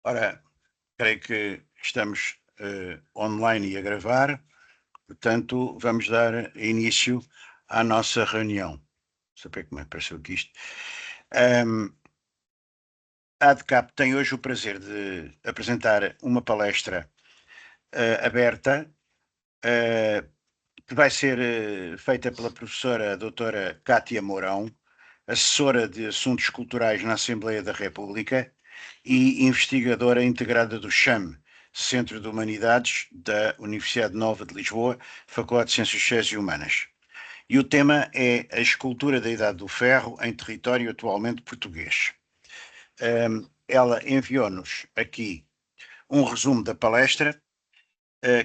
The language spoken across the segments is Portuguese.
Ora, creio que estamos online e a gravar, portanto, vamos dar início à nossa reunião. Não sei como é que apareceu aqui isto. A ADCAP tem hoje o prazer de apresentar uma palestra aberta, que vai ser feita pela professora doutora Cátia Mourão, assessora de Assuntos Culturais na Assembleia da República e investigadora integrada do CHAM, Centro de Humanidades da Universidade Nova de Lisboa, Faculdade de Ciências Sociais e Humanas. E o tema é a escultura da Idade do Ferro em território atualmente português. Ela enviou-nos aqui um resumo da palestra,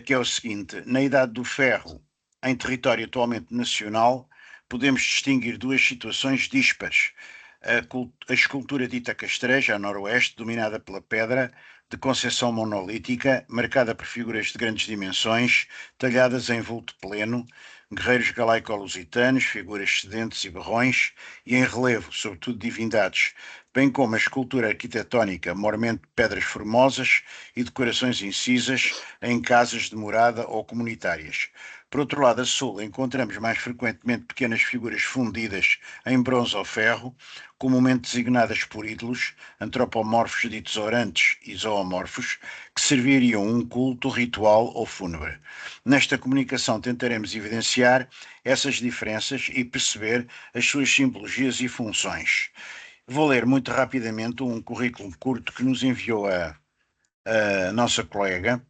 que é o seguinte: na Idade do Ferro, em território atualmente nacional, podemos distinguir duas situações díspares. A escultura dita castreja, a noroeste, dominada pela pedra, de concepção monolítica, marcada por figuras de grandes dimensões, talhadas em vulto pleno, guerreiros galaico-lusitanos, figuras sedentes e barrões, e em relevo, sobretudo divindades, bem como a escultura arquitetónica, mormente pedras formosas e decorações incisas em casas de morada ou comunitárias. Por outro lado, a sul, encontramos mais frequentemente pequenas figuras fundidas em bronze ou ferro, comumente designadas por ídolos, antropomorfos ditos orantes e zoomorfos, que serviriam um culto ritual ou fúnebre. Nesta comunicação tentaremos evidenciar essas diferenças e perceber as suas simbologias e funções. Vou ler muito rapidamente um currículo curto que nos enviou a nossa colega.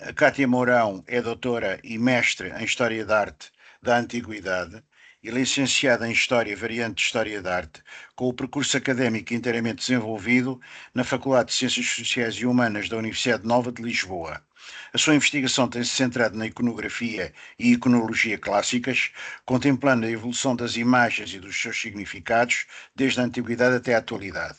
A Cátia Mourão é doutora e mestre em História da Arte da Antiguidade e licenciada em História, variante de História da Arte, com o percurso académico inteiramente desenvolvido na Faculdade de Ciências Sociais e Humanas da Universidade Nova de Lisboa. A sua investigação tem-se centrado na iconografia e iconologia clássicas, contemplando a evolução das imagens e dos seus significados desde a Antiguidade até a atualidade.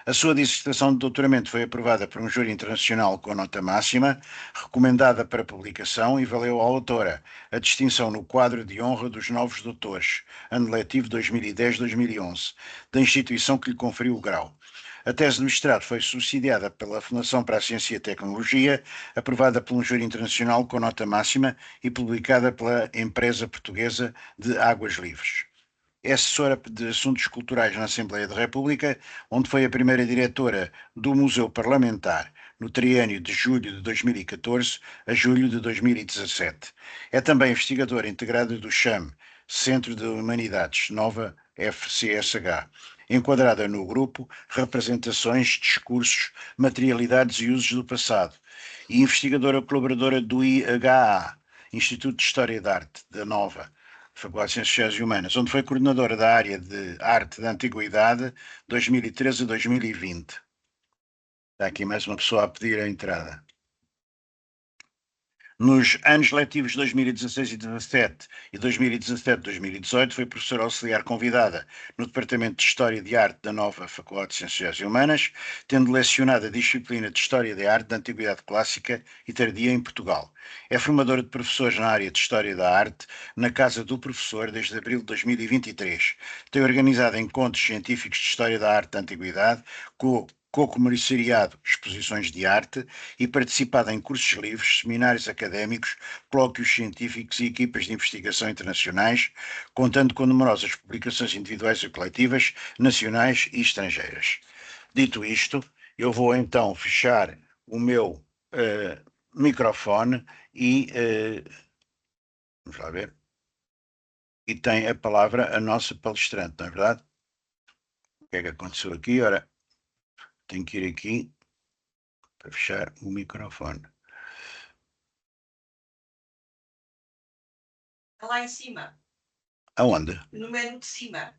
A sua dissertação de doutoramento foi aprovada por um júri internacional com nota máxima, recomendada para publicação, e valeu à autora a distinção no quadro de honra dos novos doutores, ano letivo 2010-2011, da instituição que lhe conferiu o grau. A tese de mestrado foi subsidiada pela Fundação para a Ciência e a Tecnologia, aprovada por um júri internacional com nota máxima e publicada pela empresa portuguesa de Águas Livres. É assessora de Assuntos Culturais na Assembleia da República, onde foi a primeira diretora do Museu Parlamentar, no triênio de julho de 2014 a julho de 2017. É também investigadora integrada do CHAM, Centro de Humanidades, nova FCSH, enquadrada no grupo Representações, Discursos, Materialidades e Usos do Passado, e investigadora colaboradora do IHA, Instituto de História da Arte, da Nova Faculdade de Ciências Sociais e Humanas, onde foi coordenadora da área de Arte da Antiguidade 2013 a 2020. Está aqui mais uma pessoa a pedir a entrada. Nos anos letivos de 2016 e 2017 e 2017-2018 foi professora auxiliar convidada no Departamento de História de Arte da nova Faculdade de Ciências Sociais e Humanas, tendo lecionado a disciplina de História de Arte da Antiguidade Clássica e Tardia em Portugal. É formadora de professores na área de História da Arte na Casa do Professor desde abril de 2023. Tem organizado encontros científicos de História da Arte da Antiguidade co-comissariado exposições de arte e participado em cursos livres, seminários académicos, colóquios científicos e equipas de investigação internacionais, contando com numerosas publicações individuais e coletivas, nacionais e estrangeiras. Dito isto, eu vou então fechar o meu microfone e vamos lá ver. E tem a palavra a nossa palestrante, não é verdade? O que é que aconteceu aqui? Ora, tenho que ir aqui para fechar o microfone. Está lá em cima. Aonde? No menu de cima.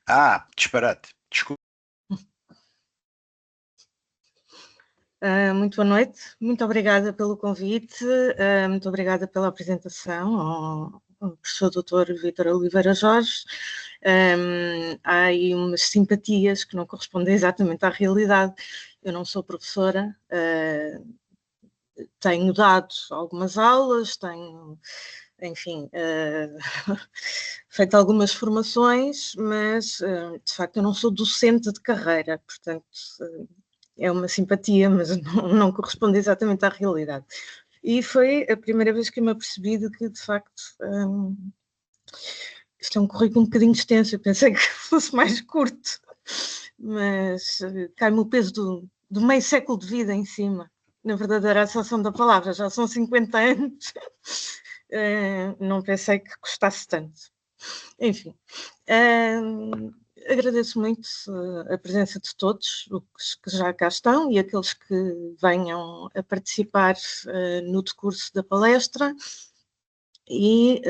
Ah, disparate. Desculpa. Muito boa noite, muito obrigada pelo convite, muito obrigada pela apresentação ao professor Dr. Vítor Oliveira Jorge. Há aí umas simpatias que não correspondem exatamente à realidade. Eu não sou professora, tenho dado algumas aulas, tenho, enfim, feito algumas formações, mas de facto eu não sou docente de carreira, portanto é uma simpatia, mas não corresponde exatamente à realidade. E foi a primeira vez que eu me apercebi de que, de facto, isto é um currículo um bocadinho extenso. Eu pensei que fosse mais curto, mas cai-me o peso do meio século de vida em cima. Na verdadeira acessão da palavra, já são 50 anos. Não pensei que custasse tanto. Enfim, agradeço muito a presença de todos os que já cá estão e aqueles que venham a participar no decurso da palestra, e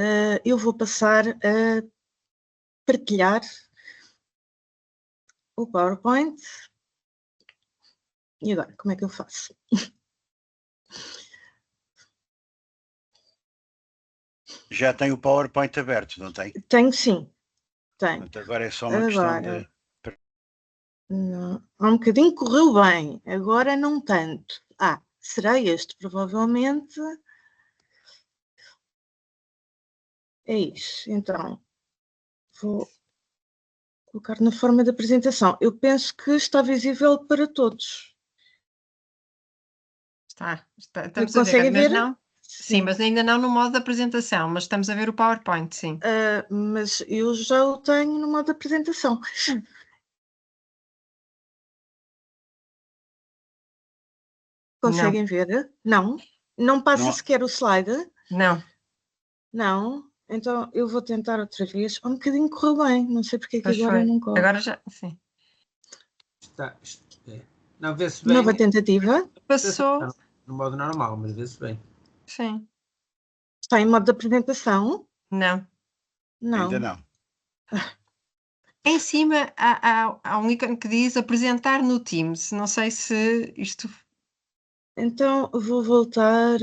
eu vou passar a partilhar o PowerPoint. E agora, como é que eu faço? Já tem o PowerPoint aberto, não tem? Tenho sim, tenho. Portanto, agora é só uma questão de... Não, há um bocadinho correu bem, agora não tanto. Será este, provavelmente. É isso. Então, vou colocar na forma de apresentação. Eu penso que está visível para todos. Estamos a ver, mas não? Sim, mas ainda não no modo de apresentação, mas estamos a ver o PowerPoint, sim. Mas eu já o tenho no modo de apresentação. Conseguem ver? Não? Não passa sequer o slide? Não. Não? Então eu vou tentar outra vez. Um bocadinho correu bem, não sei porque é que agora não corre. Agora já, sim. Não, vê-se bem. Nova tentativa. Passou. No modo normal, mas vê-se bem. Sim. Está em modo de apresentação? Não. Não. Ainda não. Em cima há um ícone que diz apresentar no Teams. Não sei se isto... Então vou voltar...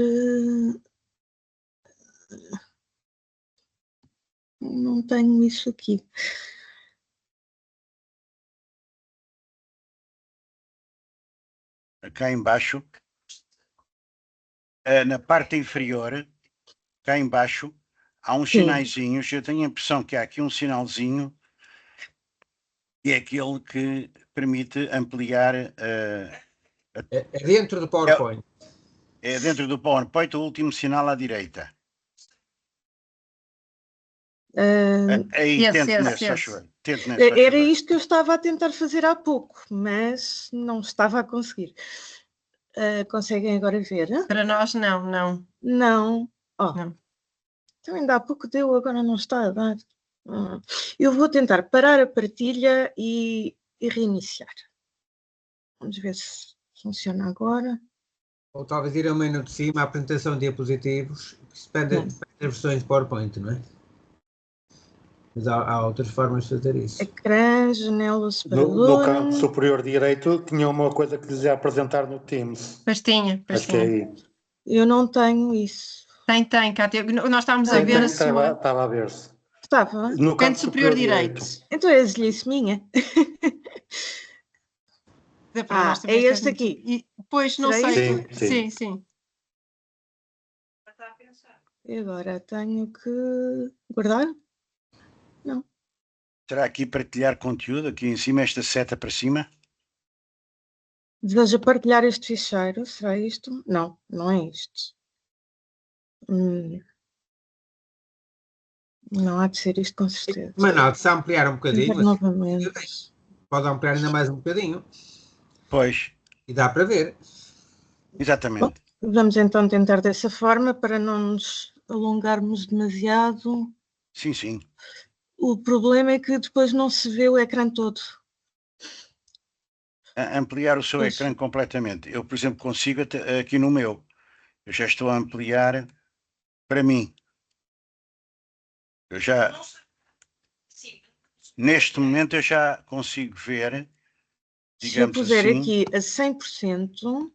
Não tenho isso aqui. Cá embaixo, na parte inferior, cá embaixo, há uns sinaizinhos. Eu tenho a impressão que há aqui um sinalzinho que é aquele que permite ampliar... É dentro do PowerPoint. É dentro do PowerPoint, o último sinal à direita. Aí, tente nesse, acho eu. Era isto que eu estava a tentar fazer há pouco, mas não estava a conseguir. Conseguem agora ver? Para nós, não. Não. Não. Então ainda há pouco deu, agora não está a dar. Eu vou tentar parar a partilha e reiniciar. Vamos ver se funciona agora. Ou talvez ir ao menu de cima, a apresentação de diapositivos, que depende das versões de PowerPoint, não é? Mas há outras formas de fazer isso. Ecrã, janela, separador. No canto superior direito tinha uma coisa que dizia apresentar no Teams. Pois tinha. Acho que é aí. Eu não tenho isso. Tem, Cátia. Nós estávamos a ver a sua... Estava a ver-se. Estava? No canto superior direito. Então é a deslice minha. É este aqui. Pois, não sei. Sim. E agora tenho que guardar? Não. Será aqui partilhar conteúdo? Aqui em cima, esta seta para cima? Deseja partilhar este ficheiro? Será isto? Não, não é isto. Não há de ser isto, com certeza. Mas não, se ampliar um bocadinho, novamente. Pode ampliar ainda mais um bocadinho. Pois. E dá para ver. Exatamente. Bom, vamos então tentar dessa forma para não nos alongarmos demasiado. Sim. O problema é que depois não se vê o ecrã todo. Ampliar o seu ecrã completamente. Eu, por exemplo, consigo aqui no meu. Eu já estou a ampliar para mim. Eu já... Neste momento eu já consigo ver, digamos assim... Se eu puser aqui a 100%,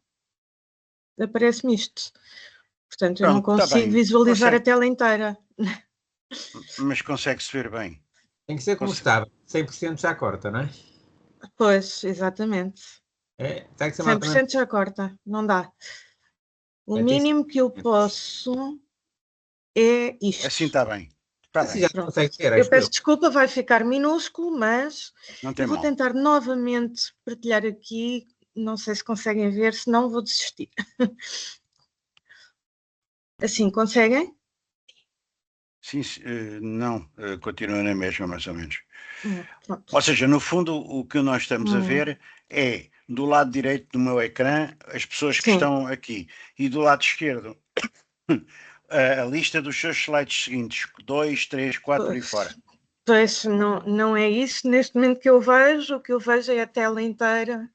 aparece-me isto. Portanto, eu não consigo visualizar a tela inteira. Mas consegue-se ver bem. Tem que ser como estava. 100% já corta, não é? Pois, exatamente. Tem que ser 100% já corta, não dá. O mínimo que eu posso é isto. Assim está bem. Assim já consegue ver, eu peço desculpa, vai ficar minúsculo, mas não tem eu vou tentar novamente partilhar aqui não sei se conseguem ver, se não vou desistir. Assim, conseguem? Sim, não, continua na mesma, mais ou menos. Pronto. Ou seja, no fundo, o que nós estamos a ver é, do lado direito do meu ecrã, as pessoas que Sim. estão aqui, e do lado esquerdo, a lista dos seus slides seguintes, 2, 3, 4, por aí fora. Pois, não é isso neste momento que eu vejo, o que eu vejo é a tela inteira.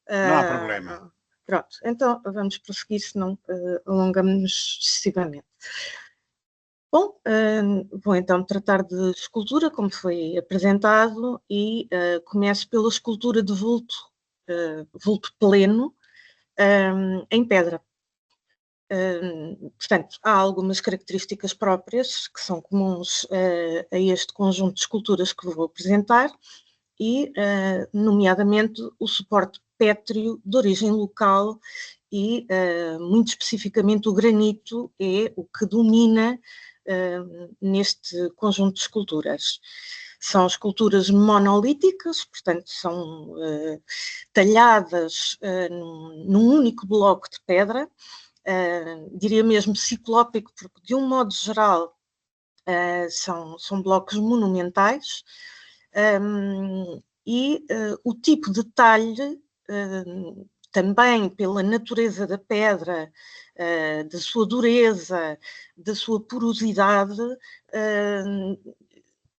Não há problema. Pronto, então vamos prosseguir, senão alongamos-nos excessivamente. Bom, vou então tratar de escultura, como foi apresentado, e começo pela escultura de vulto pleno, em pedra. Portanto, há algumas características próprias que são comuns a este conjunto de esculturas que vou apresentar e, nomeadamente, o suporte pétreo de origem local e, muito especificamente, o granito é o que domina neste conjunto de esculturas. São esculturas monolíticas, portanto, são talhadas num único bloco de pedra, diria mesmo ciclópico, porque de um modo geral são blocos monumentais, e o tipo de talhe, também pela natureza da pedra, da sua dureza, da sua porosidade,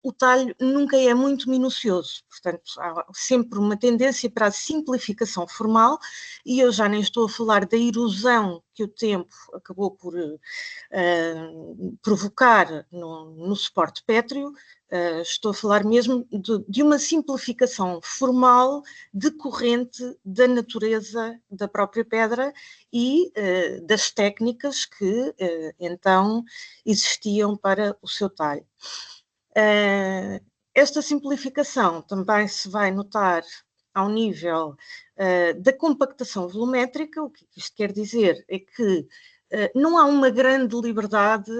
o talho nunca é muito minucioso, portanto há sempre uma tendência para a simplificação formal, e eu já nem estou a falar da erosão que o tempo acabou por provocar no suporte pétreo, estou a falar mesmo de uma simplificação formal decorrente da natureza da própria pedra e das técnicas que então existiam para o seu talho. Esta simplificação também se vai notar ao nível da compactação volumétrica. O que isto quer dizer é que não há uma grande liberdade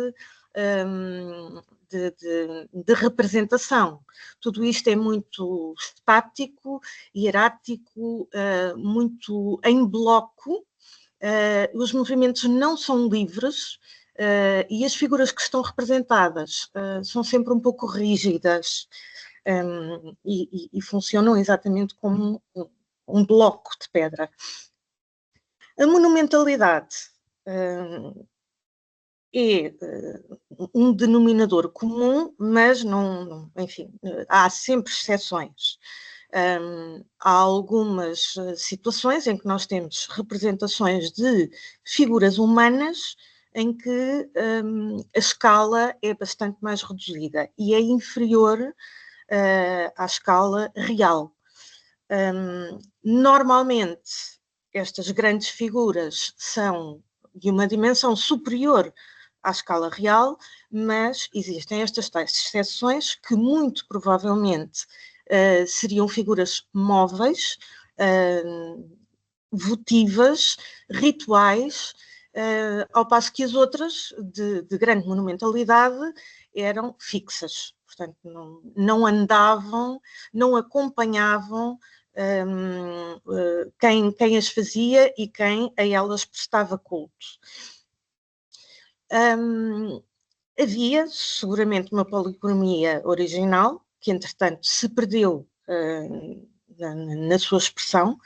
de representação. Tudo isto é muito estático, hierático, muito em bloco. Os movimentos não são livres. E as figuras que estão representadas são sempre um pouco rígidas e funcionam exatamente como um bloco de pedra. A monumentalidade é um denominador comum, mas não, enfim, há sempre exceções. Há algumas situações em que nós temos representações de figuras humanas em que a escala é bastante mais reduzida e é inferior à escala real. Normalmente, estas grandes figuras são de uma dimensão superior à escala real, mas existem estas tais exceções que muito provavelmente seriam figuras móveis, votivas, rituais, ao passo que as outras, de grande monumentalidade, eram fixas. Portanto, não andavam, não acompanhavam quem as fazia e quem a elas prestava culto. Havia seguramente uma policromia original, que entretanto se perdeu na sua expressão.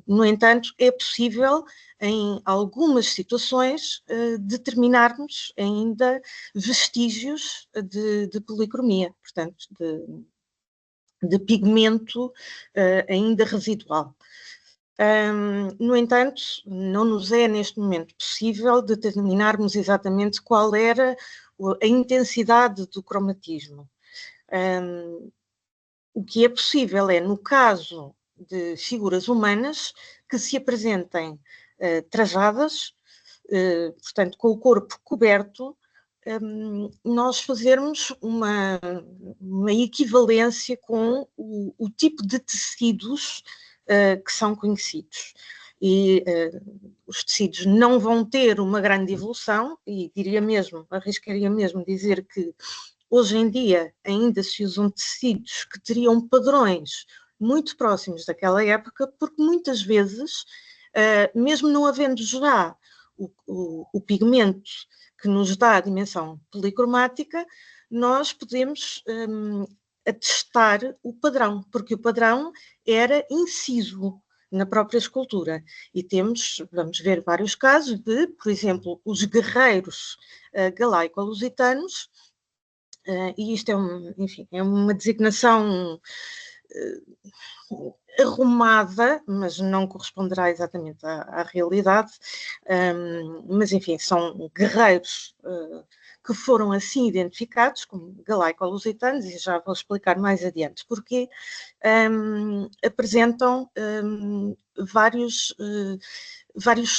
No entanto, é possível, em algumas situações, determinarmos ainda vestígios de policromia, portanto, de pigmento ainda residual. No entanto, não nos é neste momento possível determinarmos exatamente qual era a intensidade do cromatismo. O que é possível é, no caso de figuras humanas, que se apresentem trajadas, portanto, com o corpo coberto, nós fazermos uma equivalência com o tipo de tecidos que são conhecidos. E os tecidos não vão ter uma grande evolução, e arriscaria mesmo dizer que hoje em dia ainda se usam tecidos que teriam padrões muito próximos daquela época, porque muitas vezes, mesmo não havendo já o pigmento que nos dá a dimensão policromática, nós podemos atestar o padrão, porque o padrão era inciso na própria escultura. E vamos ver vários casos de, por exemplo, os guerreiros galaico-lusitanos, e isto enfim, é uma designação arrumada, mas não corresponderá exatamente à realidade, mas enfim, são guerreiros que foram assim identificados como galaico-lusitanos, e já vou explicar mais adiante porque apresentam vários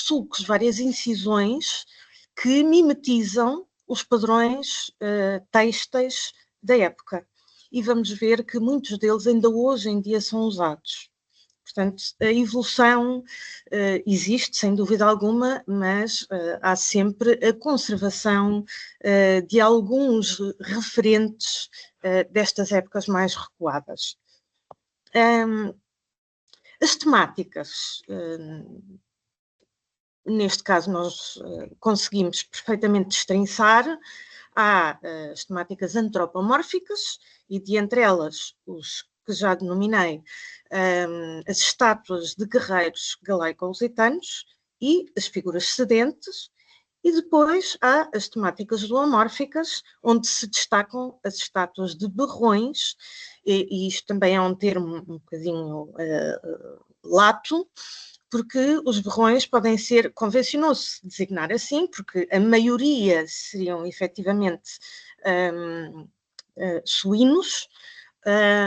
sulcos, várias incisões que mimetizam os padrões têxteis da época. E vamos ver que muitos deles ainda hoje em dia são usados. Portanto, a evolução existe, sem dúvida alguma, mas há sempre a conservação de alguns referentes destas épocas mais recuadas. As temáticas, neste caso nós conseguimos perfeitamente destrinçar. Há as temáticas antropomórficas, e de entre elas os que já denominei, as estátuas de guerreiros galaico-lusitanos e as figuras sedentes, e depois há as temáticas zoomórficas, onde se destacam as estátuas de berrões, e isto também é um termo um bocadinho lato, porque os berrões podem ser, convencionou-se designar assim, porque a maioria seriam efetivamente suínos,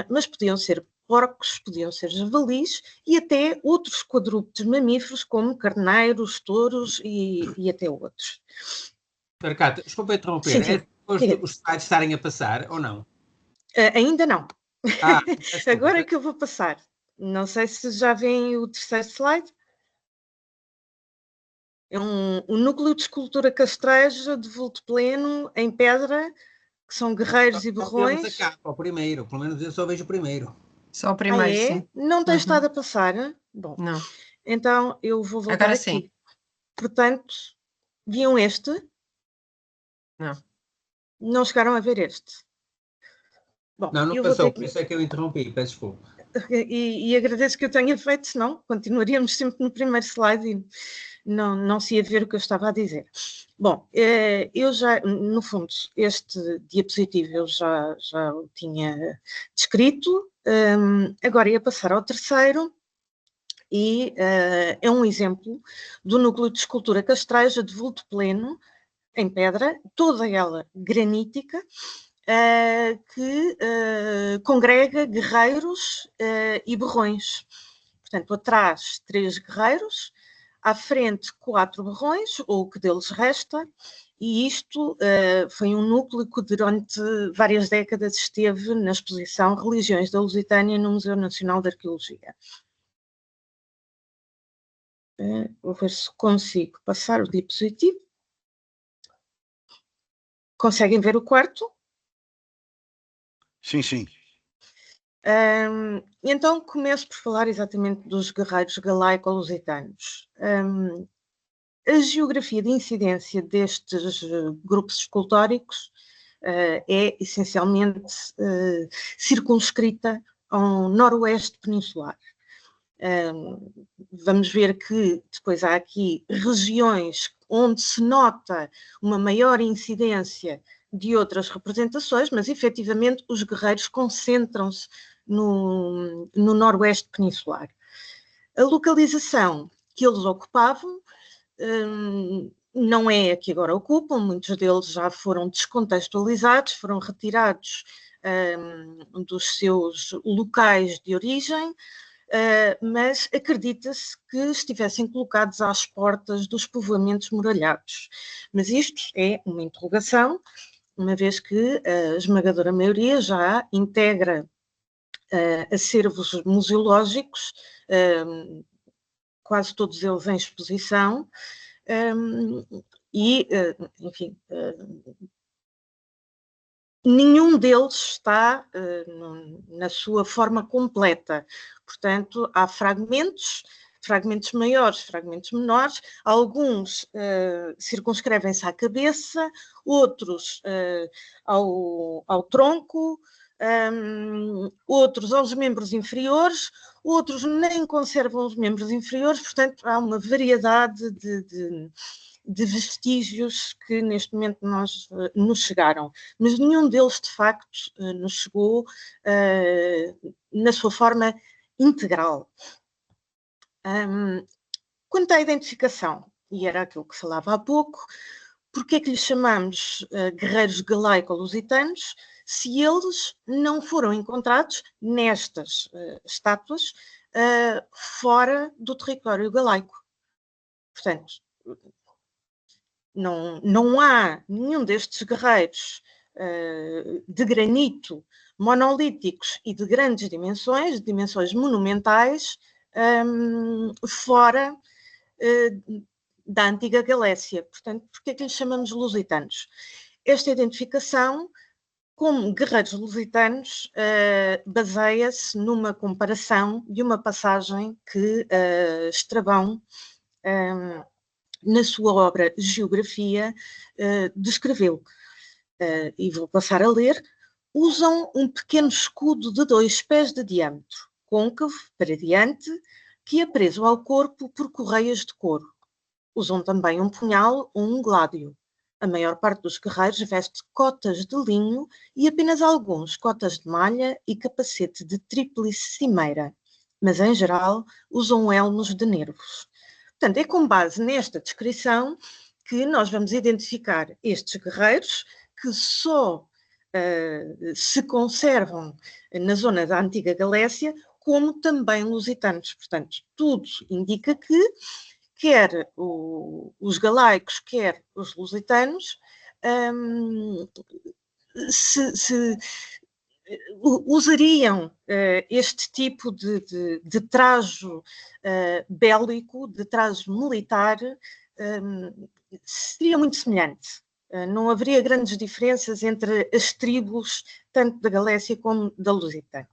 mas podiam ser porcos, podiam ser javalis e até outros quadrúpedes mamíferos, como carneiros, touros e até outros. Cata, desculpa interromper, Sim. é depois os slides estarem a passar ou não? Ainda não. Desculpa. Agora é que eu vou passar. Não sei se já vem o terceiro slide. É um núcleo de escultura castreja de vulto pleno, em pedra, que são guerreiros e berrões. Temos a capa, o primeiro, pelo menos eu só vejo o primeiro. Só o primeiro, sim. Não tem estado a passar? Bom, não. Então eu vou voltar Agora aqui. sim. Portanto, viam este? Não. Não chegaram a ver este? Bom, Não passou, por isso é que eu interrompi, peço desculpa. E agradeço que eu tenha feito, senão continuaríamos sempre no primeiro slide e não se ia ver o que eu estava a dizer. Bom, eu já, no fundo, este diapositivo eu já o tinha descrito, agora ia passar ao terceiro, e é um exemplo do núcleo de escultura castreja de vulto pleno, em pedra, toda ela granítica, que congrega guerreiros e berrões. Portanto, atrás 3 guerreiros, à frente 4 berrões, ou o que deles resta, e isto foi um núcleo que durante várias décadas esteve na exposição Religiões da Lusitânia no Museu Nacional de Arqueologia. Vou ver se consigo passar o diapositivo. Conseguem ver o quarto? Sim, sim. Então começo por falar exatamente dos guerreiros galaico-lusitanos. A geografia de incidência destes grupos escultóricos é essencialmente circunscrita ao noroeste peninsular. Vamos ver que depois há aqui regiões onde se nota uma maior incidência de outras representações, mas efetivamente os guerreiros concentram-se no noroeste peninsular. A localização que eles ocupavam não é a que agora ocupam, muitos deles já foram descontextualizados, foram retirados dos seus locais de origem, mas acredita-se que estivessem colocados às portas dos povoamentos muralhados. Mas isto é uma interrogação, uma vez que a esmagadora maioria já integra acervos museológicos, quase todos eles em exposição, e, enfim, nenhum deles está na sua forma completa. Portanto, há fragmentos maiores, fragmentos menores, alguns circunscrevem-se à cabeça, outros ao tronco, outros aos membros inferiores, outros nem conservam os membros inferiores, portanto, há uma variedade de vestígios que neste momento nos chegaram, mas nenhum deles de facto nos chegou na sua forma integral. Quanto à identificação, e era aquilo que falava há pouco, porque é que lhes chamamos guerreiros galaico-lusitanos se eles não foram encontrados nestas estátuas fora do território galaico? Portanto, não há nenhum destes guerreiros de granito, monolíticos e de grandes dimensões, de dimensões monumentais, fora da antiga Galécia. Portanto, por que é que lhes chamamos lusitanos? Esta identificação como guerreiros lusitanos baseia-se numa comparação de uma passagem que Estrabão, na sua obra Geografia, descreveu. E vou passar a ler. Usam um pequeno escudo de 2 pés de diâmetro, côncavo para diante, que é preso ao corpo por correias de couro. Usam também um punhal ou um gládio. A maior parte dos guerreiros veste cotas de linho e apenas alguns cotas de malha e capacete de tríplice cimeira, mas em geral usam elmos de nervos. Portanto, é com base nesta descrição que nós vamos identificar estes guerreiros que só se conservam na zona da antiga Galécia, como também lusitanos. Portanto, tudo indica que quer os galaicos, quer os lusitanos, usariam este tipo de trajo bélico, de trajo militar, seria muito semelhante. Não haveria grandes diferenças entre as tribos, tanto da Galécia como da Lusitânia.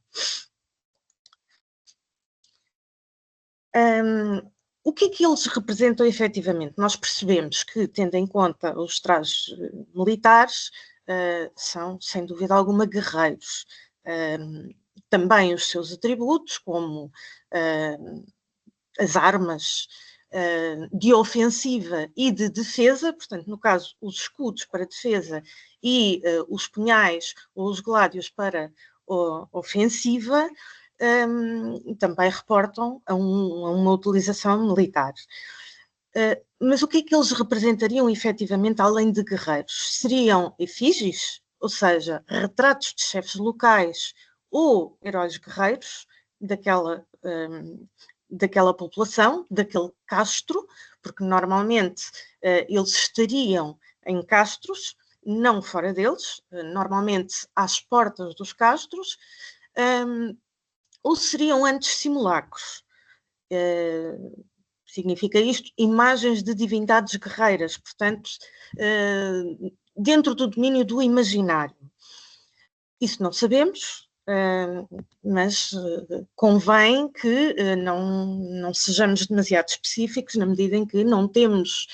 O que é que eles representam efetivamente? Nós percebemos que, tendo em conta os trajes militares, são, sem dúvida alguma, guerreiros. Também os seus atributos, como as armas de ofensiva e de defesa, portanto, no caso, os escudos para defesa e os punhais ou os gládios para ofensiva, também reportam a uma utilização militar. Mas o que é que eles representariam efetivamente além de guerreiros? Seriam efígies, ou seja, retratos de chefes locais ou heróis guerreiros daquela população, daquele castro, porque normalmente eles estariam em castros, não fora deles, normalmente às portas dos castros, ou seriam antes simulacros. Significa isto, imagens de divindades guerreiras, portanto, dentro do domínio do imaginário. Isso não sabemos, mas convém que não sejamos demasiado específicos, na medida em que não temos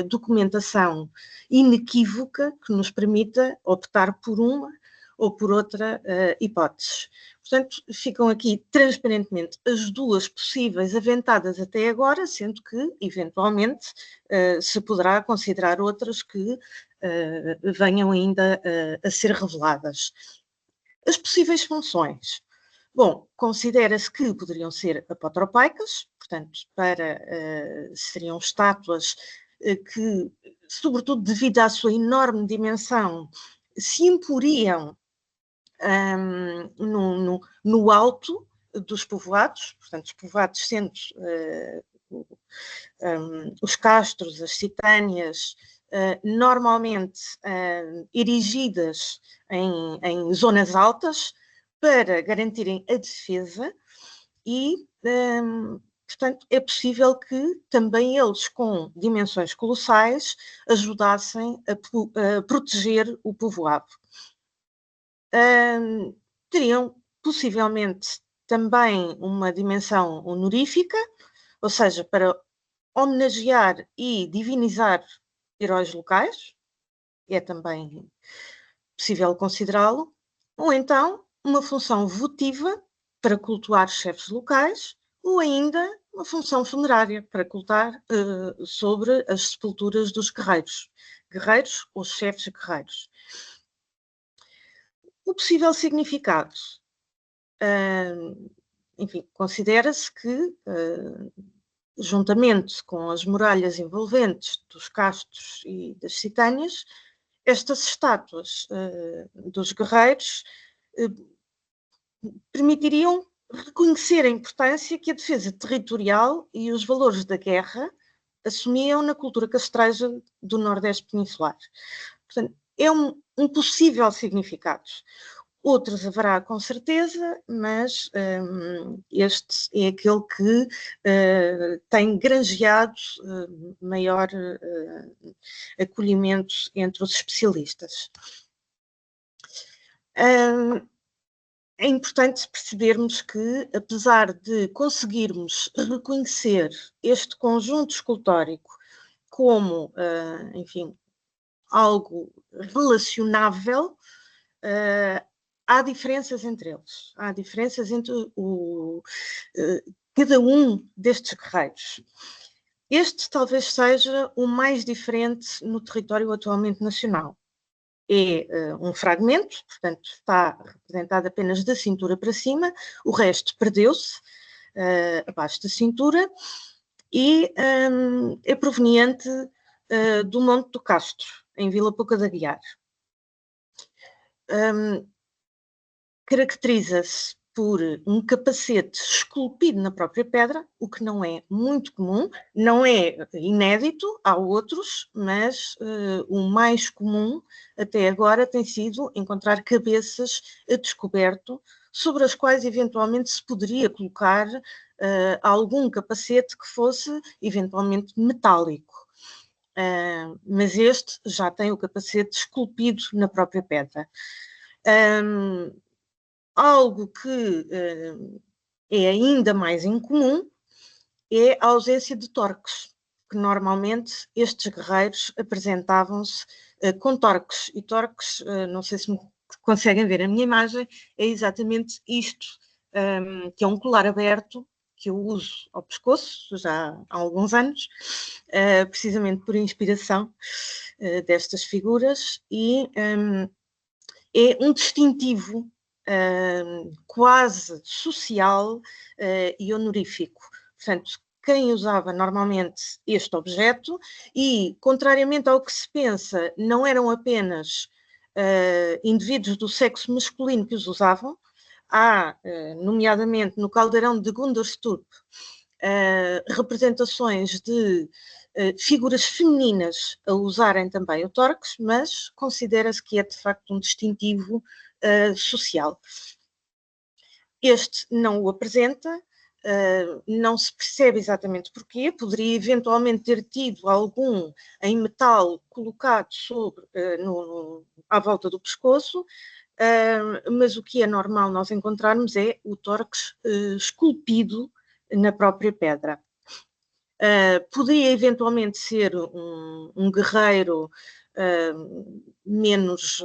documentação inequívoca que nos permita optar por uma ou por outra hipótese. Portanto, ficam aqui transparentemente as duas possíveis aventadas até agora, sendo que, eventualmente, se poderá considerar outras que venham ainda a ser reveladas. As possíveis funções. Bom, considera-se que poderiam ser apotropaicas, portanto, seriam estátuas que, sobretudo devido à sua enorme dimensão, se imporiam no alto dos povoados, portanto, os povoados sendo os castros, as citâneas, normalmente erigidas em zonas altas para garantirem a defesa e, portanto, é possível que também eles, com dimensões colossais, ajudassem a proteger o povoado. teriam possivelmente também uma dimensão honorífica, ou seja, para homenagear e divinizar heróis locais, é também possível considerá-lo, ou então uma função votiva para cultuar chefes locais, ou ainda uma função funerária para cultar sobre as sepulturas dos guerreiros ou chefes guerreiros. O possível significado, enfim, considera-se que, juntamente com as muralhas envolventes dos castros e das citâneas, estas estátuas dos guerreiros permitiriam reconhecer a importância que a defesa territorial e os valores da guerra assumiam na cultura castreja do Nordeste peninsular. Portanto, é um possível significado. Outros haverá com certeza, mas este é aquele que tem granjeado maior acolhimento entre os especialistas. É importante percebermos que, apesar de conseguirmos reconhecer este conjunto escultórico como, enfim, algo relacionável, há diferenças entre eles. Há diferenças entre cada um destes guerreiros. Este talvez seja o mais diferente no território atualmente nacional. É um fragmento, portanto está representado apenas da cintura para cima, o resto perdeu-se abaixo da cintura e é proveniente do Monte do Castro, em Vila Pouca de Aguiar. Caracteriza-se por um capacete esculpido na própria pedra, o que não é muito comum, não é inédito, há outros, mas o mais comum até agora tem sido encontrar cabeças a descoberto, sobre as quais eventualmente se poderia colocar algum capacete que fosse eventualmente metálico. Mas este já tem o capacete esculpido na própria pedra. Algo que é ainda mais incomum é a ausência de torques, que normalmente estes guerreiros apresentavam-se com torques. E torques, não sei se me conseguem ver a minha imagem, é exatamente isto, que é um colar aberto que eu uso ao pescoço já há alguns anos, precisamente por inspiração destas figuras, e é um distintivo quase social e honorífico. Portanto, quem usava normalmente este objeto, e contrariamente ao que se pensa, não eram apenas indivíduos do sexo masculino que os usavam, há, nomeadamente no caldeirão de Gundersturp, representações de figuras femininas a usarem também o torques, mas considera-se que é de facto um distintivo social. Este não o apresenta, não se percebe exatamente porquê, poderia eventualmente ter tido algum em metal colocado sobre, à volta do pescoço, mas o que é normal nós encontrarmos é o tórax esculpido na própria pedra. Poderia eventualmente ser um guerreiro menos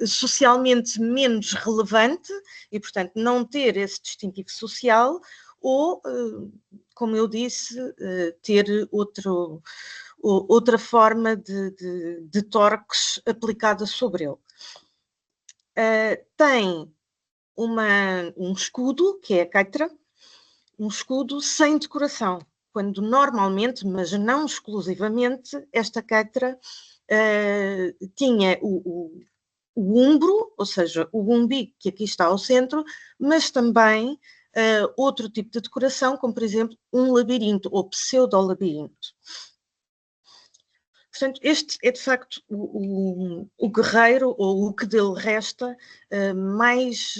socialmente menos relevante e, portanto, não ter esse distintivo social, ou, como eu disse, ter outra forma de torques aplicada sobre ele. Tem um escudo, que é a caitra, um escudo sem decoração, quando normalmente, mas não exclusivamente, esta caitra tinha o umbro, ou seja, o umbigo que aqui está ao centro, mas também outro tipo de decoração, como por exemplo um labirinto ou pseudo-labirinto. Portanto, este é de facto o guerreiro, ou o que dele resta, mais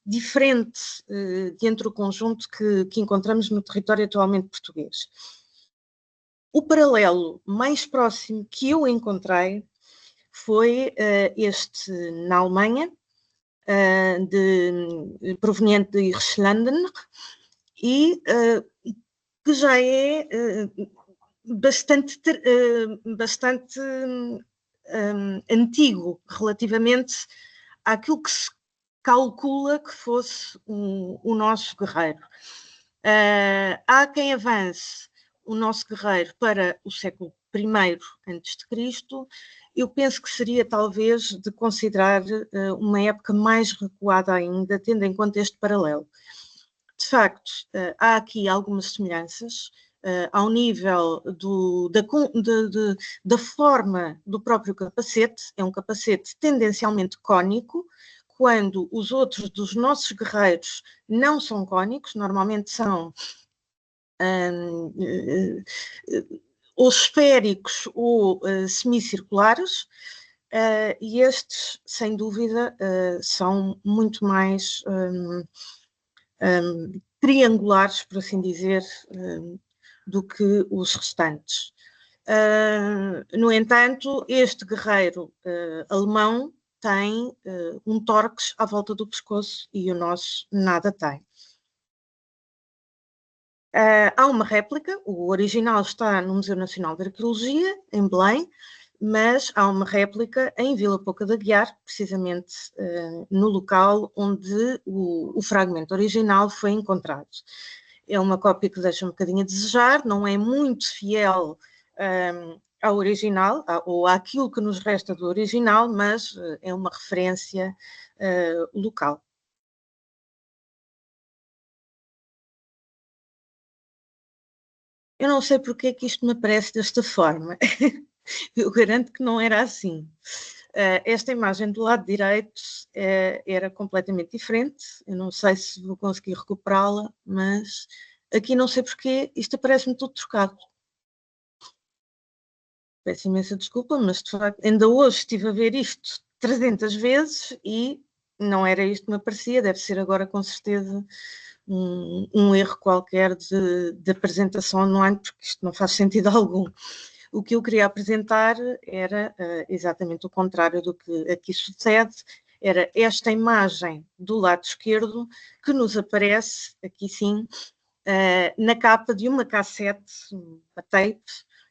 diferente de entre o conjunto que encontramos no território atualmente português. O paralelo mais próximo que eu encontrei foi este na Alemanha, proveniente de Irlanden, e que já é bastante antigo relativamente àquilo que se calcula que fosse o nosso guerreiro. Há quem avance o nosso guerreiro para o século I a.C., eu penso que seria talvez de considerar uma época mais recuada ainda, tendo em conta este paralelo. De facto, há aqui algumas semelhanças ao nível da forma do próprio capacete. É um capacete tendencialmente cônico, quando os outros dos nossos guerreiros não são cônicos, normalmente são ou esféricos ou semicirculares, e estes, sem dúvida, são muito mais triangulares, por assim dizer, do que os restantes. No entanto, este guerreiro alemão tem um tórax à volta do pescoço e o nosso nada tem. Há uma réplica, o original está no Museu Nacional de Arqueologia, em Belém, mas há uma réplica em Vila Pouca de Aguiar, precisamente no local onde o fragmento original foi encontrado. É uma cópia que deixa um bocadinho a desejar, não é muito fiel ao original, ou àquilo que nos resta do original, mas é uma referência local. Eu não sei porque é que isto me aparece desta forma. Eu garanto que não era assim. Esta imagem do lado direito era completamente diferente. Eu não sei se vou conseguir recuperá-la, mas aqui não sei porque isto aparece-me tudo trocado. Peço imensa desculpa, mas de facto ainda hoje estive a ver isto 300 vezes e não era isto que me aparecia. Deve ser agora com certeza um erro qualquer de apresentação online, porque isto não faz sentido algum. O que eu queria apresentar era exatamente o contrário do que aqui sucede, era esta imagem do lado esquerdo que nos aparece, aqui sim, na capa de uma cassete, uma tape,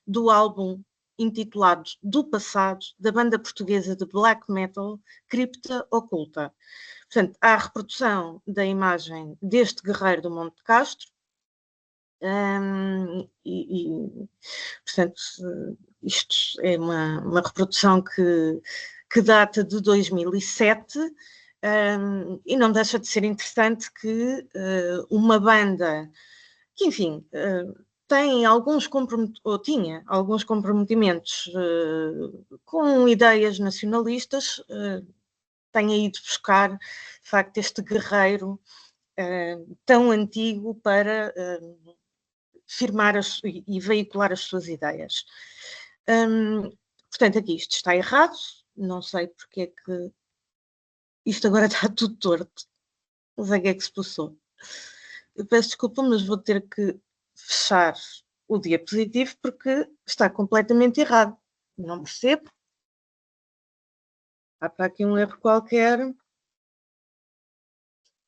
do álbum intitulado Do Passado, da banda portuguesa de black metal Cripta Oculta. Portanto, há a reprodução da imagem deste guerreiro do Monte de Castro, portanto, isto é uma reprodução que data de 2007, e não deixa de ser interessante que uma banda que, enfim, tem alguns tinha alguns comprometimentos com ideias nacionalistas, tenha ido buscar, de facto, este guerreiro tão antigo para firmar e veicular as suas ideias. Portanto, aqui isto está errado, não sei porque é que isto agora está tudo torto, não sei o que é que se passou. Eu peço desculpa, mas vou ter que fechar o diapositivo porque está completamente errado. Não percebo. Há para aqui um erro qualquer.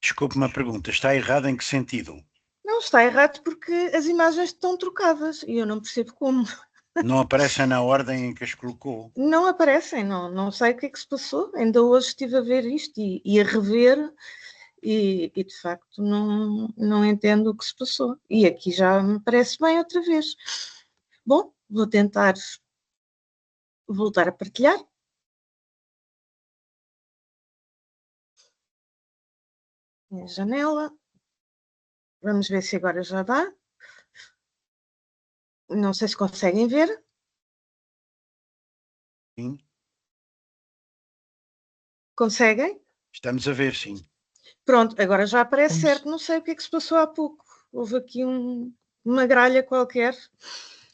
Desculpe uma pergunta, está errado em que sentido? Não, está errado porque as imagens estão trocadas e eu não percebo como. Não aparecem na ordem em que as colocou? Não aparecem, não sei o que é que se passou. Ainda hoje estive a ver isto e a rever e de facto não entendo o que se passou. E aqui já me parece bem outra vez. Bom, vou tentar voltar a partilhar. A janela. Vamos ver se agora já dá. Não sei se conseguem ver. Sim. Conseguem? Estamos a ver, sim. Pronto, agora já aparece certo. Não sei o que é que se passou há pouco. Houve aqui uma gralha qualquer.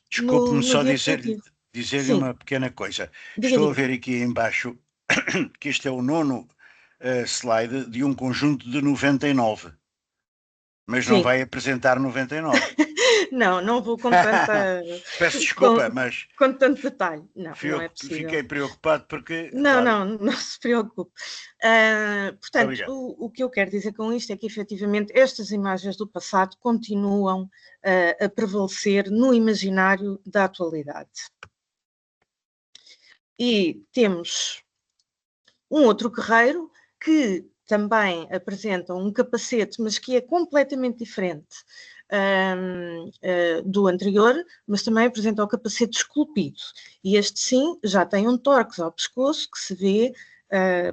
Desculpe-me só dizer-lhe Sim. uma pequena coisa. Diga, Estou diga. a ver aqui embaixo que este é o 9º slide de um conjunto de 99. Mas não Sim. vai apresentar 99. Não vou com tanta... Peço desculpa, mas com tanto detalhe. Não é possível. fiquei preocupado porque... Não, claro, não se preocupe. Portanto, Obrigado. o que eu quero dizer com isto é que, efetivamente, estas imagens do passado continuam a prevalecer no imaginário da atualidade. E temos um outro guerreiro que também apresenta um capacete, mas que é completamente diferente do anterior, mas também apresenta o capacete esculpido. E este sim já tem um tórax ao pescoço que se vê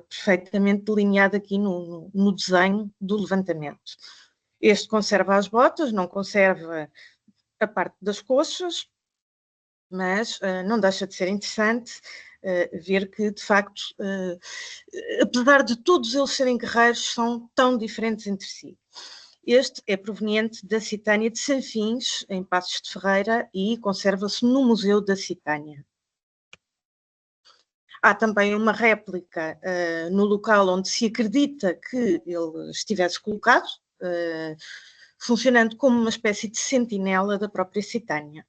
perfeitamente delineado aqui no desenho do levantamento. Este conserva as botas, não conserva a parte das coxas, mas não deixa de ser interessante ver que, de facto, apesar de todos eles serem guerreiros, são tão diferentes entre si. Este é proveniente da Citânia de Sanfins, em Passos de Ferreira, e conserva-se no Museu da Citânia. Há também uma réplica no local onde se acredita que ele estivesse colocado, funcionando como uma espécie de sentinela da própria Citânia.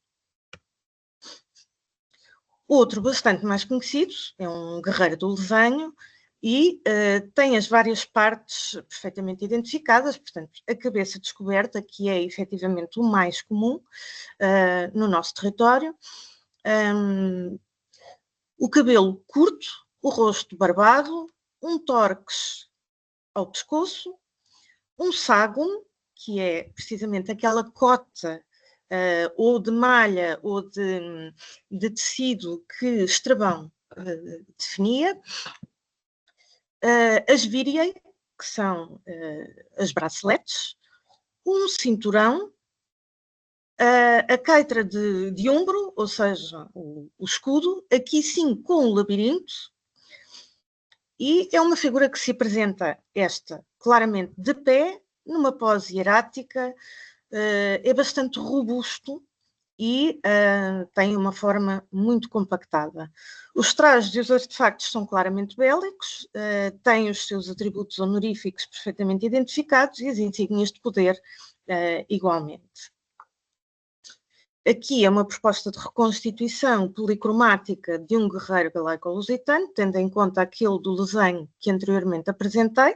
Outro bastante mais conhecido é um guerreiro do Levanho e tem as várias partes perfeitamente identificadas, portanto, a cabeça descoberta, que é efetivamente o mais comum no nosso território, o cabelo curto, o rosto barbado, um tórax ao pescoço, um ságum, que é precisamente aquela cota ou de malha ou de tecido que Estrabão definia, as viriae, que são as braceletes, um cinturão, a caitra de ombro, ou seja, o escudo, aqui sim com o labirinto, e é uma figura que se apresenta esta claramente de pé, numa pose hierática, é bastante robusto e tem uma forma muito compactada. Os trajes e os artefactos são claramente bélicos, têm os seus atributos honoríficos perfeitamente identificados e as insígnias de poder igualmente. Aqui é uma proposta de reconstituição policromática de um guerreiro galaico-lusitano, tendo em conta aquele do desenho que anteriormente apresentei.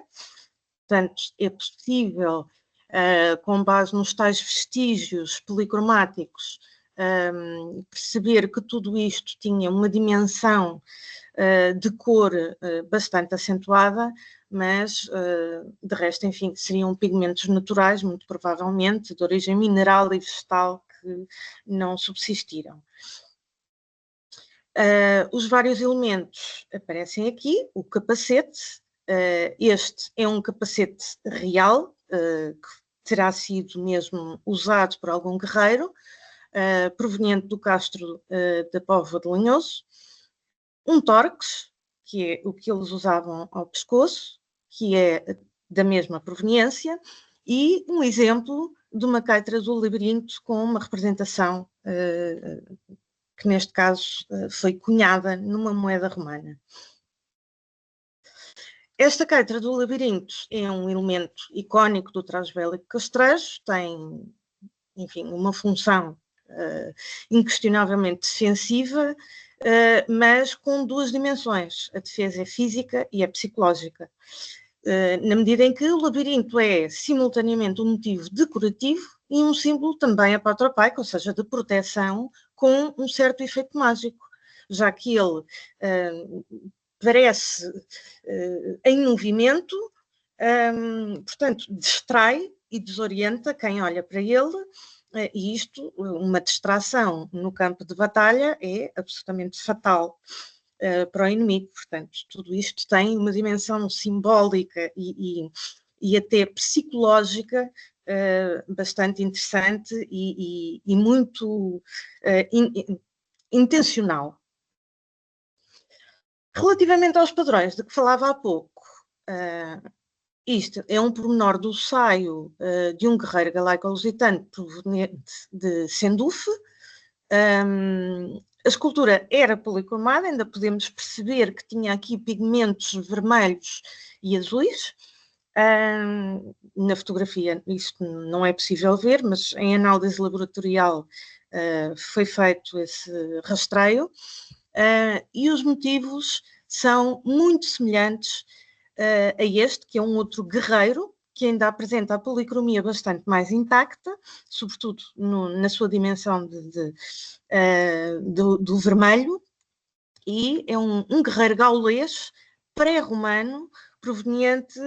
Portanto, é possível, com base nos tais vestígios policromáticos, perceber que tudo isto tinha uma dimensão de cor bastante acentuada, mas, de resto, enfim, seriam pigmentos naturais, muito provavelmente, de origem mineral e vegetal, que não subsistiram. Os vários elementos aparecem aqui, o capacete, este é um capacete real, que terá sido mesmo usado por algum guerreiro, proveniente do castro da Póvoa de Lanhoso, um tórax, que é o que eles usavam ao pescoço, que é da mesma proveniência, e um exemplo de uma caitra do labirinto com uma representação que neste caso foi cunhada numa moeda romana. Esta caitra do labirinto é um elemento icónico do traje bélico castrejo, tem, enfim, uma função inquestionavelmente defensiva, mas com duas dimensões, a defesa é física e a psicológica. Na medida em que o labirinto é simultaneamente um motivo decorativo e um símbolo também apotropaico, ou seja, de proteção, com um certo efeito mágico, já que ele parece em movimento, portanto, distrai e desorienta quem olha para ele, e isto, uma distração no campo de batalha, é absolutamente fatal para o inimigo. Portanto, tudo isto tem uma dimensão simbólica e até psicológica bastante interessante e muito intencional. Relativamente aos padrões de que falava há pouco, isto é um pormenor do saio de um guerreiro galaico-lusitano proveniente de Sendufe. A escultura era policromada, ainda podemos perceber que tinha aqui pigmentos vermelhos e azuis, Na fotografia isto não é possível ver, mas em análise laboratorial foi feito esse rastreio, e os motivos são muito semelhantes a este, que é um outro guerreiro, que ainda apresenta a policromia bastante mais intacta, sobretudo na sua dimensão do vermelho, e é um guerreiro gaulês pré-romano proveniente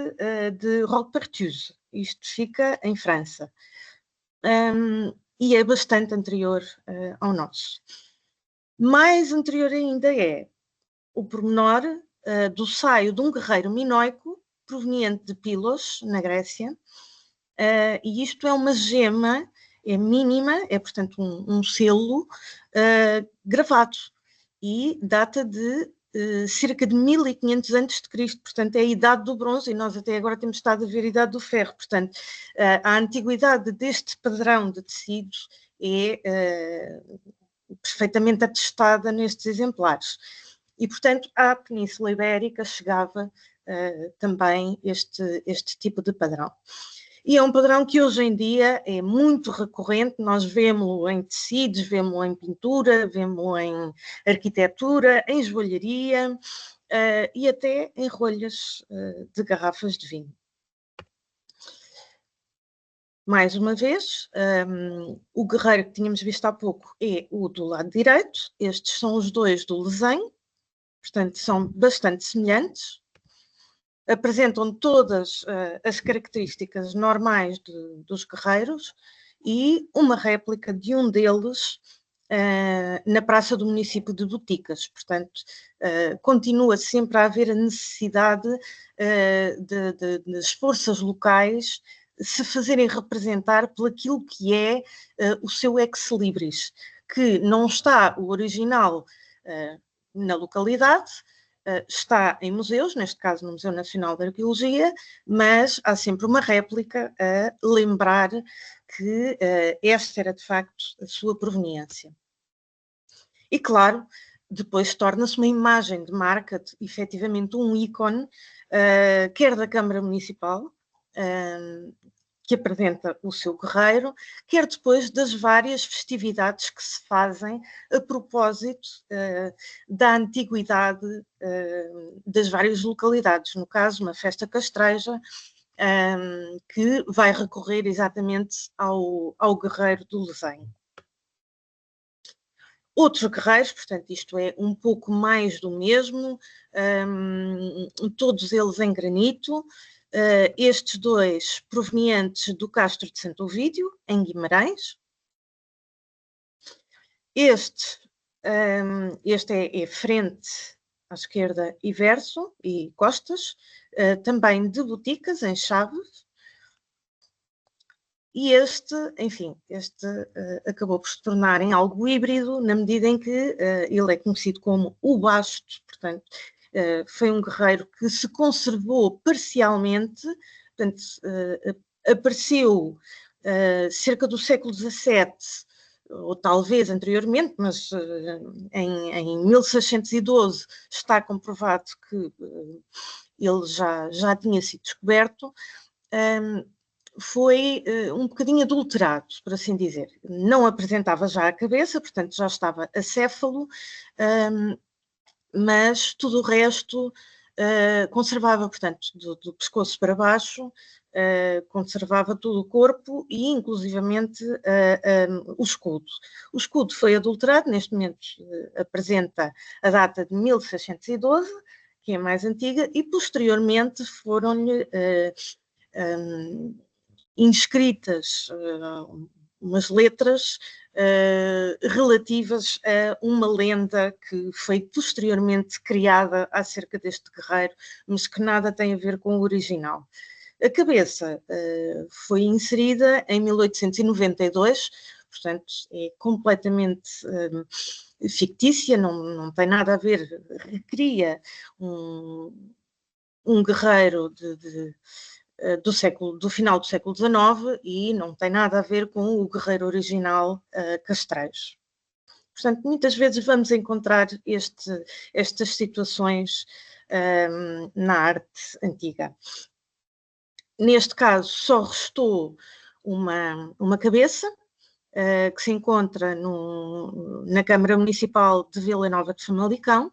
de Roquepertuis. Isto fica em França. E é bastante anterior ao nosso. Mais anterior ainda é o pormenor do saio de um guerreiro minoico proveniente de Pylos, na Grécia, e isto é uma gema, é mínima, é portanto um selo gravado, e data de cerca de 1500 a.C., portanto é a idade do bronze, e nós até agora temos estado a ver a idade do ferro, portanto a antiguidade deste padrão de tecidos é perfeitamente atestada nestes exemplares. E, portanto, à Península Ibérica chegava também este tipo de padrão. E é um padrão que hoje em dia é muito recorrente, nós vemos-lo em tecidos, vemos-lo em pintura, vemos-lo em arquitetura, em joalharia e até em rolhas de garrafas de vinho. Mais uma vez, o guerreiro que tínhamos visto há pouco é o do lado direito, estes são os dois do desenho, portanto são bastante semelhantes. Apresentam todas as características normais dos guerreiros e uma réplica de um deles na praça do município de Boticas. Portanto, continua sempre a haver a necessidade das forças locais se fazerem representar por aquilo que é o seu ex-libris, que não está o original na localidade, está em museus, neste caso no Museu Nacional de Arqueologia, mas há sempre uma réplica a lembrar que esta era de facto a sua proveniência. E claro, depois torna-se uma imagem de marca, efetivamente um ícone, quer da Câmara Municipal, que apresenta o seu guerreiro, quer depois das várias festividades que se fazem a propósito da antiguidade das várias localidades. No caso, uma festa castreja que vai recorrer exatamente ao guerreiro do desenho. Outros guerreiros, portanto, isto é um pouco mais do mesmo, todos eles em granito, estes dois provenientes do Castro de Santo Ovídio, em Guimarães. Este é frente à esquerda e verso e costas, também de Boticas, em Chaves. E este, enfim, acabou por se tornar em algo híbrido, na medida em que ele é conhecido como o basto, portanto, foi um guerreiro que se conservou parcialmente, portanto, apareceu cerca do século XVII, ou talvez anteriormente, mas em 1612 está comprovado que ele já tinha sido descoberto. Foi um bocadinho adulterado, por assim dizer. Não apresentava já a cabeça, portanto já estava acéfalo, mas tudo o resto conservava, portanto, do pescoço para baixo, conservava todo o corpo e inclusivamente o escudo. O escudo foi adulterado, neste momento apresenta a data de 1612, que é mais antiga, e posteriormente foram-lhe inscritas umas letras relativas a uma lenda que foi posteriormente criada acerca deste guerreiro, mas que nada tem a ver com o original. A cabeça foi inserida em 1892, portanto é completamente fictícia, não tem nada a ver, recria um guerreiro do final do século XIX e não tem nada a ver com o guerreiro original Castreiros. Portanto, muitas vezes vamos encontrar estas situações na arte antiga. Neste caso, só restou uma cabeça, que se encontra na Câmara Municipal de Vila Nova de Famalicão.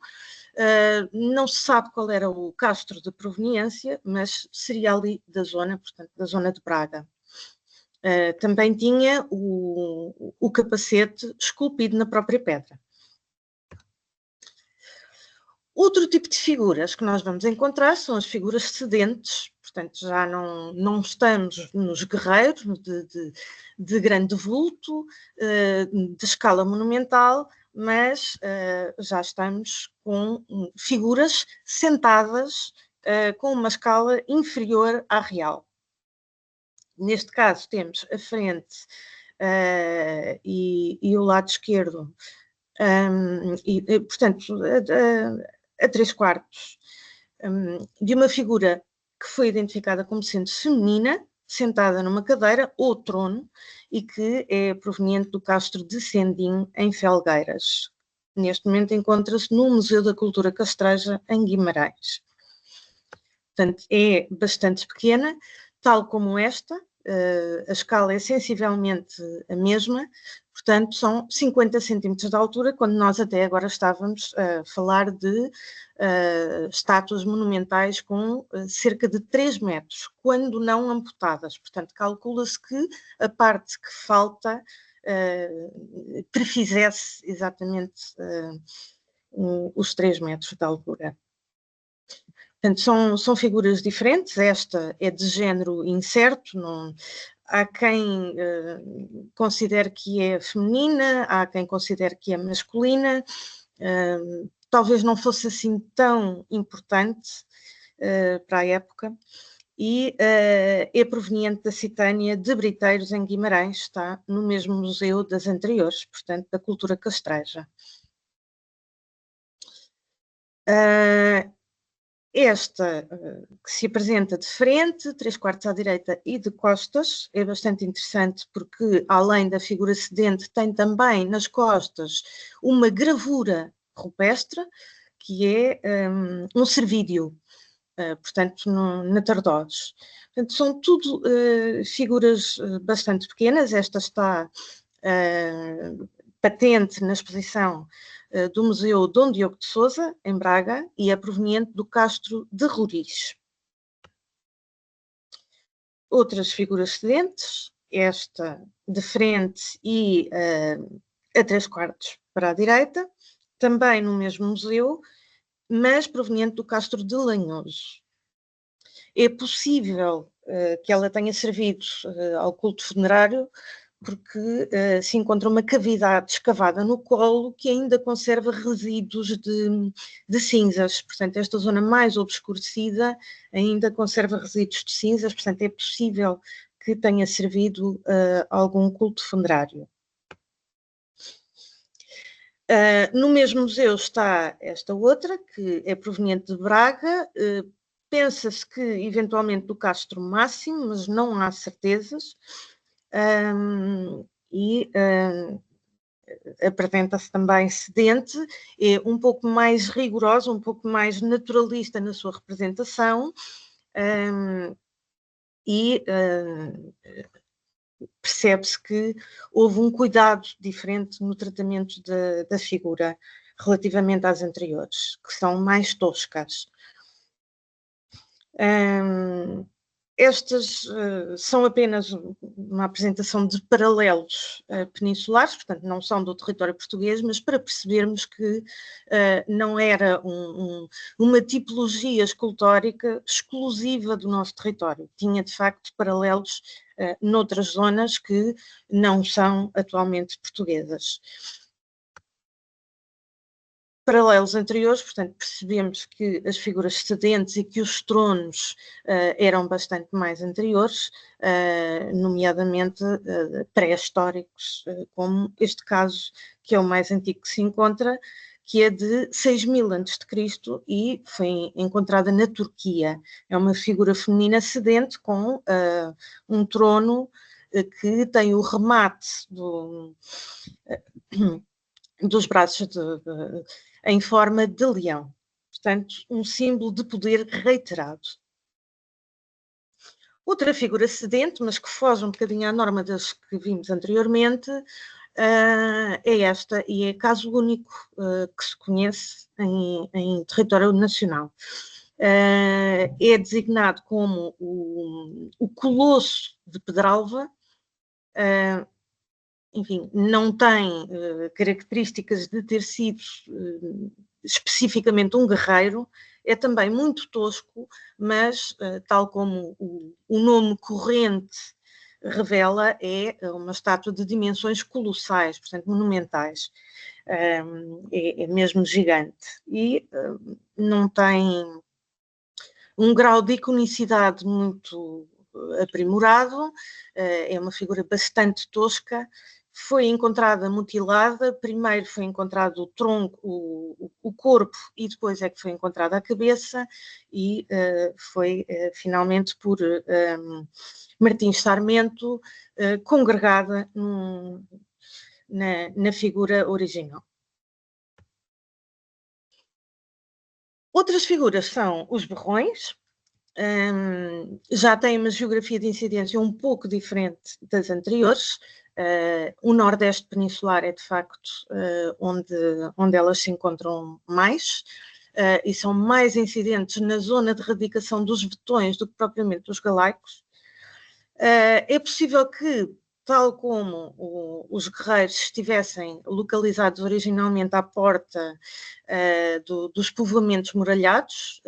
Não se sabe qual era o castro de proveniência, mas seria ali da zona, portanto, da zona de Braga. Também tinha o capacete esculpido na própria pedra. Outro tipo de figuras que nós vamos encontrar são as figuras sedentes, portanto já não estamos nos guerreiros de grande vulto, de escala monumental, mas já estamos com figuras sentadas com uma escala inferior à real. Neste caso temos a frente e o lado esquerdo, portanto, a 3/4 de uma figura que foi identificada como sendo feminina, sentada numa cadeira ou trono, e que é proveniente do castro de Sendim, em Felgueiras. Neste momento encontra-se no Museu da Cultura Castreja, em Guimarães. Portanto, é bastante pequena, tal como esta, a escala é sensivelmente a mesma, portanto são 50 centímetros de altura, quando nós até agora estávamos a falar de estátuas monumentais com cerca de 3 metros, quando não amputadas. Portanto, calcula-se que a parte que falta prefizesse exatamente os 3 metros de altura. Portanto, são figuras diferentes. Esta é de género incerto, há quem considere que é feminina, há quem considere que é masculina. Talvez não fosse assim tão importante para a época, e é proveniente da Citânia de Briteiros, em Guimarães, está no mesmo museu das anteriores, portanto, da cultura castreja. Esta, que se apresenta de frente, 3/4 à direita e de costas, é bastante interessante porque, além da figura sedente, tem também nas costas uma gravura rupestre, que é um servídeo, portanto, na Tardós. Portanto, são tudo figuras bastante pequenas. Esta está patente na exposição do Museu Dom Diogo de Sousa, em Braga, e é proveniente do castro de Roriz. Outras figuras sedentes, esta de frente e a 3/4 para a direita, também no mesmo museu, mas proveniente do castro de Lanhoso. É possível que ela tenha servido ao culto funerário, porque se encontra uma cavidade escavada no colo que ainda conserva resíduos de cinzas. Portanto, esta zona mais obscurecida ainda conserva resíduos de cinzas, portanto, é possível que tenha servido a algum culto funerário. No mesmo museu está esta outra, que é proveniente de Braga. Pensa-se que eventualmente do Castro Máximo, mas não há certezas. Apresenta-se também sedente, é um pouco mais rigorosa, um pouco mais naturalista na sua representação, percebe-se que houve um cuidado diferente no tratamento da figura relativamente às anteriores, que são mais toscas. Estas são apenas uma apresentação de paralelos peninsulares, portanto não são do território português, mas para percebermos que não era uma tipologia escultórica exclusiva do nosso território. Tinha de facto paralelos noutras zonas que não são atualmente portuguesas. Paralelos anteriores, portanto, percebemos que as figuras sedentes e que os tronos eram bastante mais anteriores, nomeadamente pré-históricos, como este caso, que é o mais antigo que se encontra, que é de 6000 a.C. e foi encontrada na Turquia. É uma figura feminina sedente com um trono que tem o remate dos braços em forma de leão. Portanto, um símbolo de poder reiterado. Outra figura sedente, mas que foge um bocadinho à norma das que vimos anteriormente, é esta, e é caso único que se conhece em território nacional. É designado como o Colosso de Pedralva. Enfim, não tem características de ter sido especificamente um guerreiro, é também muito tosco, mas tal como o nome corrente revela, é uma estátua de dimensões colossais, portanto monumentais, é mesmo gigante, e não tem um grau de iconicidade muito aprimorado, é uma figura bastante tosca. Foi encontrada mutilada, primeiro foi encontrado o tronco, o corpo, e depois é que foi encontrada a cabeça, e foi finalmente por Martins Sarmento congregada na figura original. Outras figuras são os berrões, já têm uma geografia de incidência um pouco diferente das anteriores. O Nordeste peninsular é de facto onde elas se encontram mais, e são mais incidentes na zona de radicação dos vetões do que propriamente dos galaicos. É possível que, tal como os guerreiros estivessem localizados originalmente à porta dos povoamentos muralhados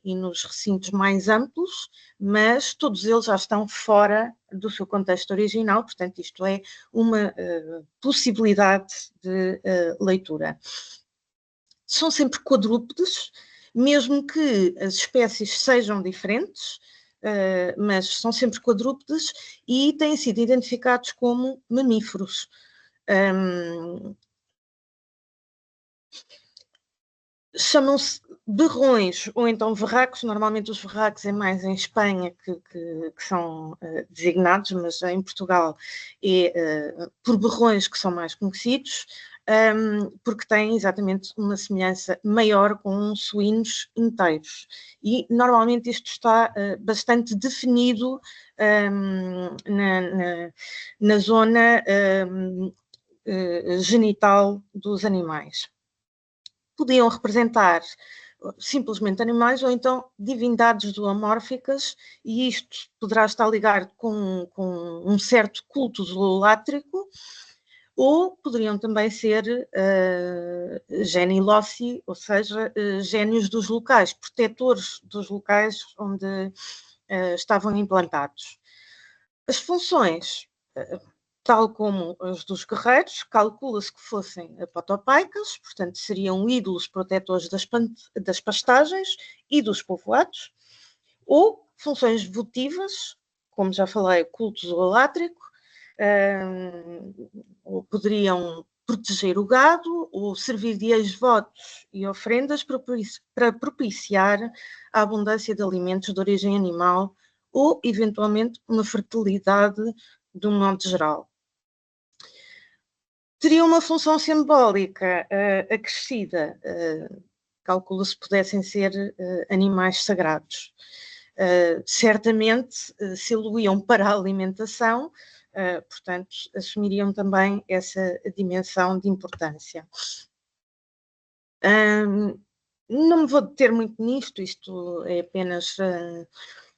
e nos recintos mais amplos, mas todos eles já estão fora do seu contexto original, portanto isto é uma possibilidade de leitura. São sempre quadrúpedes, mesmo que as espécies sejam diferentes, mas são sempre quadrúpedes e têm sido identificados como mamíferos. Chamam-se berrões ou então verracos. Normalmente os verracos é mais em Espanha que são designados, mas em Portugal é por berrões que são mais conhecidos, porque têm exatamente uma semelhança maior com suínos inteiros. E normalmente isto está bastante definido na zona genital dos animais. Podiam representar simplesmente animais ou então divindades zoomórficas, e isto poderá estar ligado com um certo culto zoolátrico, ou poderiam também ser geniloci, ou seja, génios dos locais, protetores dos locais onde estavam implantados. As funções, tal como as dos guerreiros, calcula-se que fossem apotopaicas, portanto seriam ídolos protetores das pastagens e dos povoados, ou funções votivas, como já falei, culto zoolátrico, ou poderiam proteger o gado, ou servir de ex-votos e ofrendas para propiciar a abundância de alimentos de origem animal, ou eventualmente uma fertilidade de um modo geral. Teria uma função simbólica acrescida, calcula-se que pudessem ser animais sagrados. Certamente se eluíam para a alimentação, portanto, assumiriam também essa dimensão de importância. Não me vou deter muito nisto, isto é apenas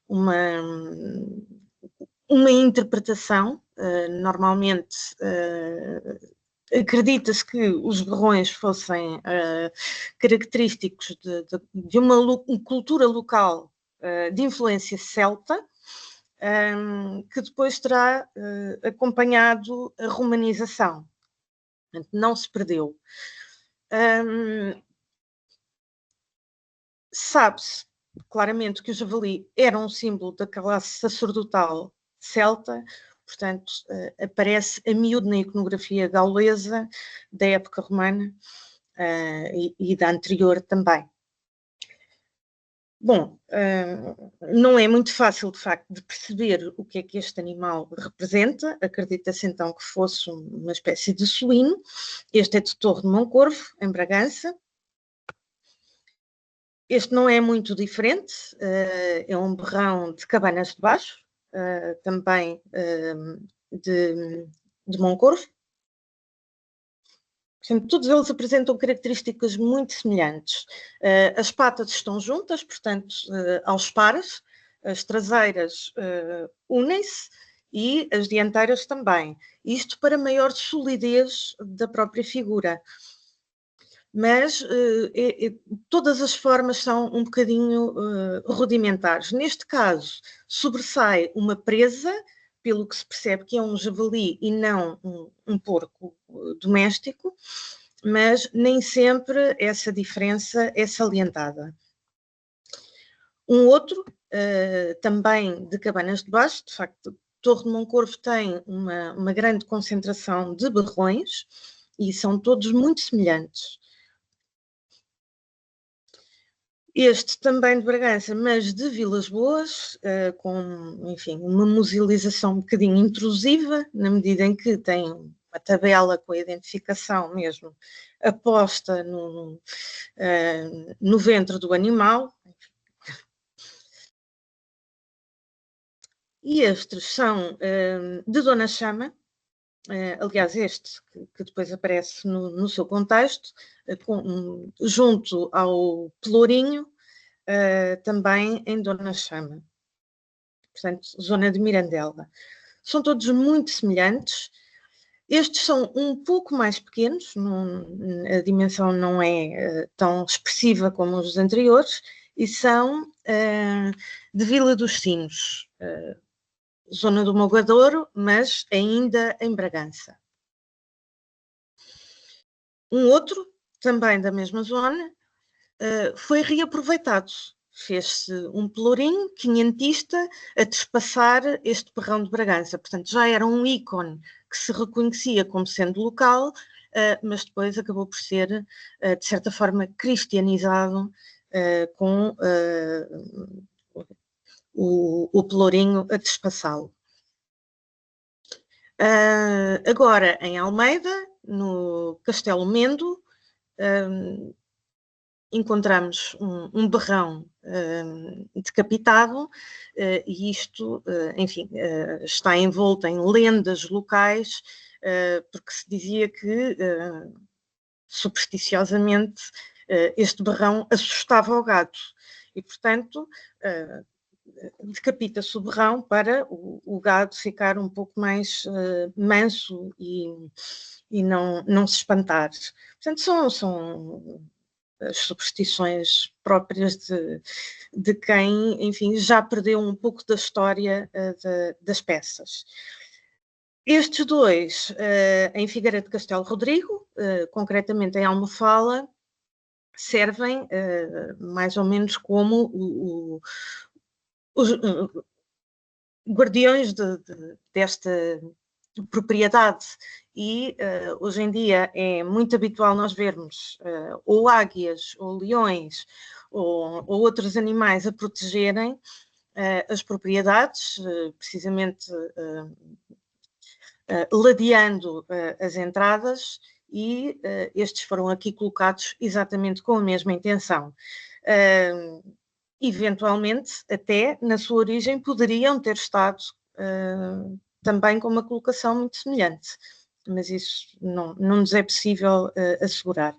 uma interpretação. Normalmente acredita-se que os berrões fossem característicos de uma cultura local de influência celta, que depois terá acompanhado a romanização. Portanto, não se perdeu. Sabe-se claramente que o javali era um símbolo da classe sacerdotal celta, portanto, aparece a miúdo na iconografia gaulesa da época romana e da anterior também. Bom, não é muito fácil, de facto, de perceber o que é que este animal representa. Acredita-se então que fosse uma espécie de suíno. Este é de Torre de Moncorvo, em Bragança. Este não é muito diferente, é um berrão de Cabanas de Baixo, também de Moncorvo. Portanto, todos eles apresentam características muito semelhantes. As patas estão juntas, portanto, aos pares, as traseiras unem-se e as dianteiras também. Isto para maior solidez da própria figura. Mas todas as formas são um bocadinho rudimentares. Neste caso, sobressai uma presa, pelo que se percebe que é um javali e não um porco doméstico, mas nem sempre essa diferença é salientada. Um outro, também de Cabanas de Baixo, de facto, Torre de Moncorvo tem uma grande concentração de berrões e são todos muito semelhantes. Este também de Bragança, mas de Vilas Boas, com, enfim, uma musealização um bocadinho intrusiva, na medida em que tem uma tabela com a identificação mesmo aposta no ventre do animal. E estes são de Dona Chama, aliás, este que depois aparece no seu contexto, junto ao Pelourinho, também em Dona Chama, portanto, zona de Mirandela. São todos muito semelhantes. Estes são um pouco mais pequenos, a dimensão não é tão expressiva como os anteriores, e são de Vila dos Sinos, zona do Mogadouro, mas ainda em Bragança. Um outro, também da mesma zona, foi reaproveitado. Fez-se um pelourinho quinhentista a despassar este perrão de Bragança. Portanto, já era um ícone que se reconhecia como sendo local, mas depois acabou por ser, de certa forma, cristianizado com o pelourinho a despassá-lo. Agora, em Almeida, no Castelo Mendo, encontramos um berrão decapitado, e isto, enfim, está envolto em lendas locais, porque se dizia que, supersticiosamente, este berrão assustava o gado e, portanto, decapita-se o berrão para o gado ficar um pouco mais manso e não se espantar. Portanto, são as superstições próprias de quem, enfim, já perdeu um pouco da história das peças. Estes dois, em Figueira de Castelo Rodrigo, concretamente em Almofala, servem mais ou menos como os guardiões desta propriedade, e hoje em dia é muito habitual nós vermos ou águias, ou leões, ou outros animais a protegerem as propriedades, precisamente ladeando as entradas, e estes foram aqui colocados exatamente com a mesma intenção. Eventualmente, até na sua origem, poderiam ter estado também com uma colocação muito semelhante, mas isso não nos é possível assegurar.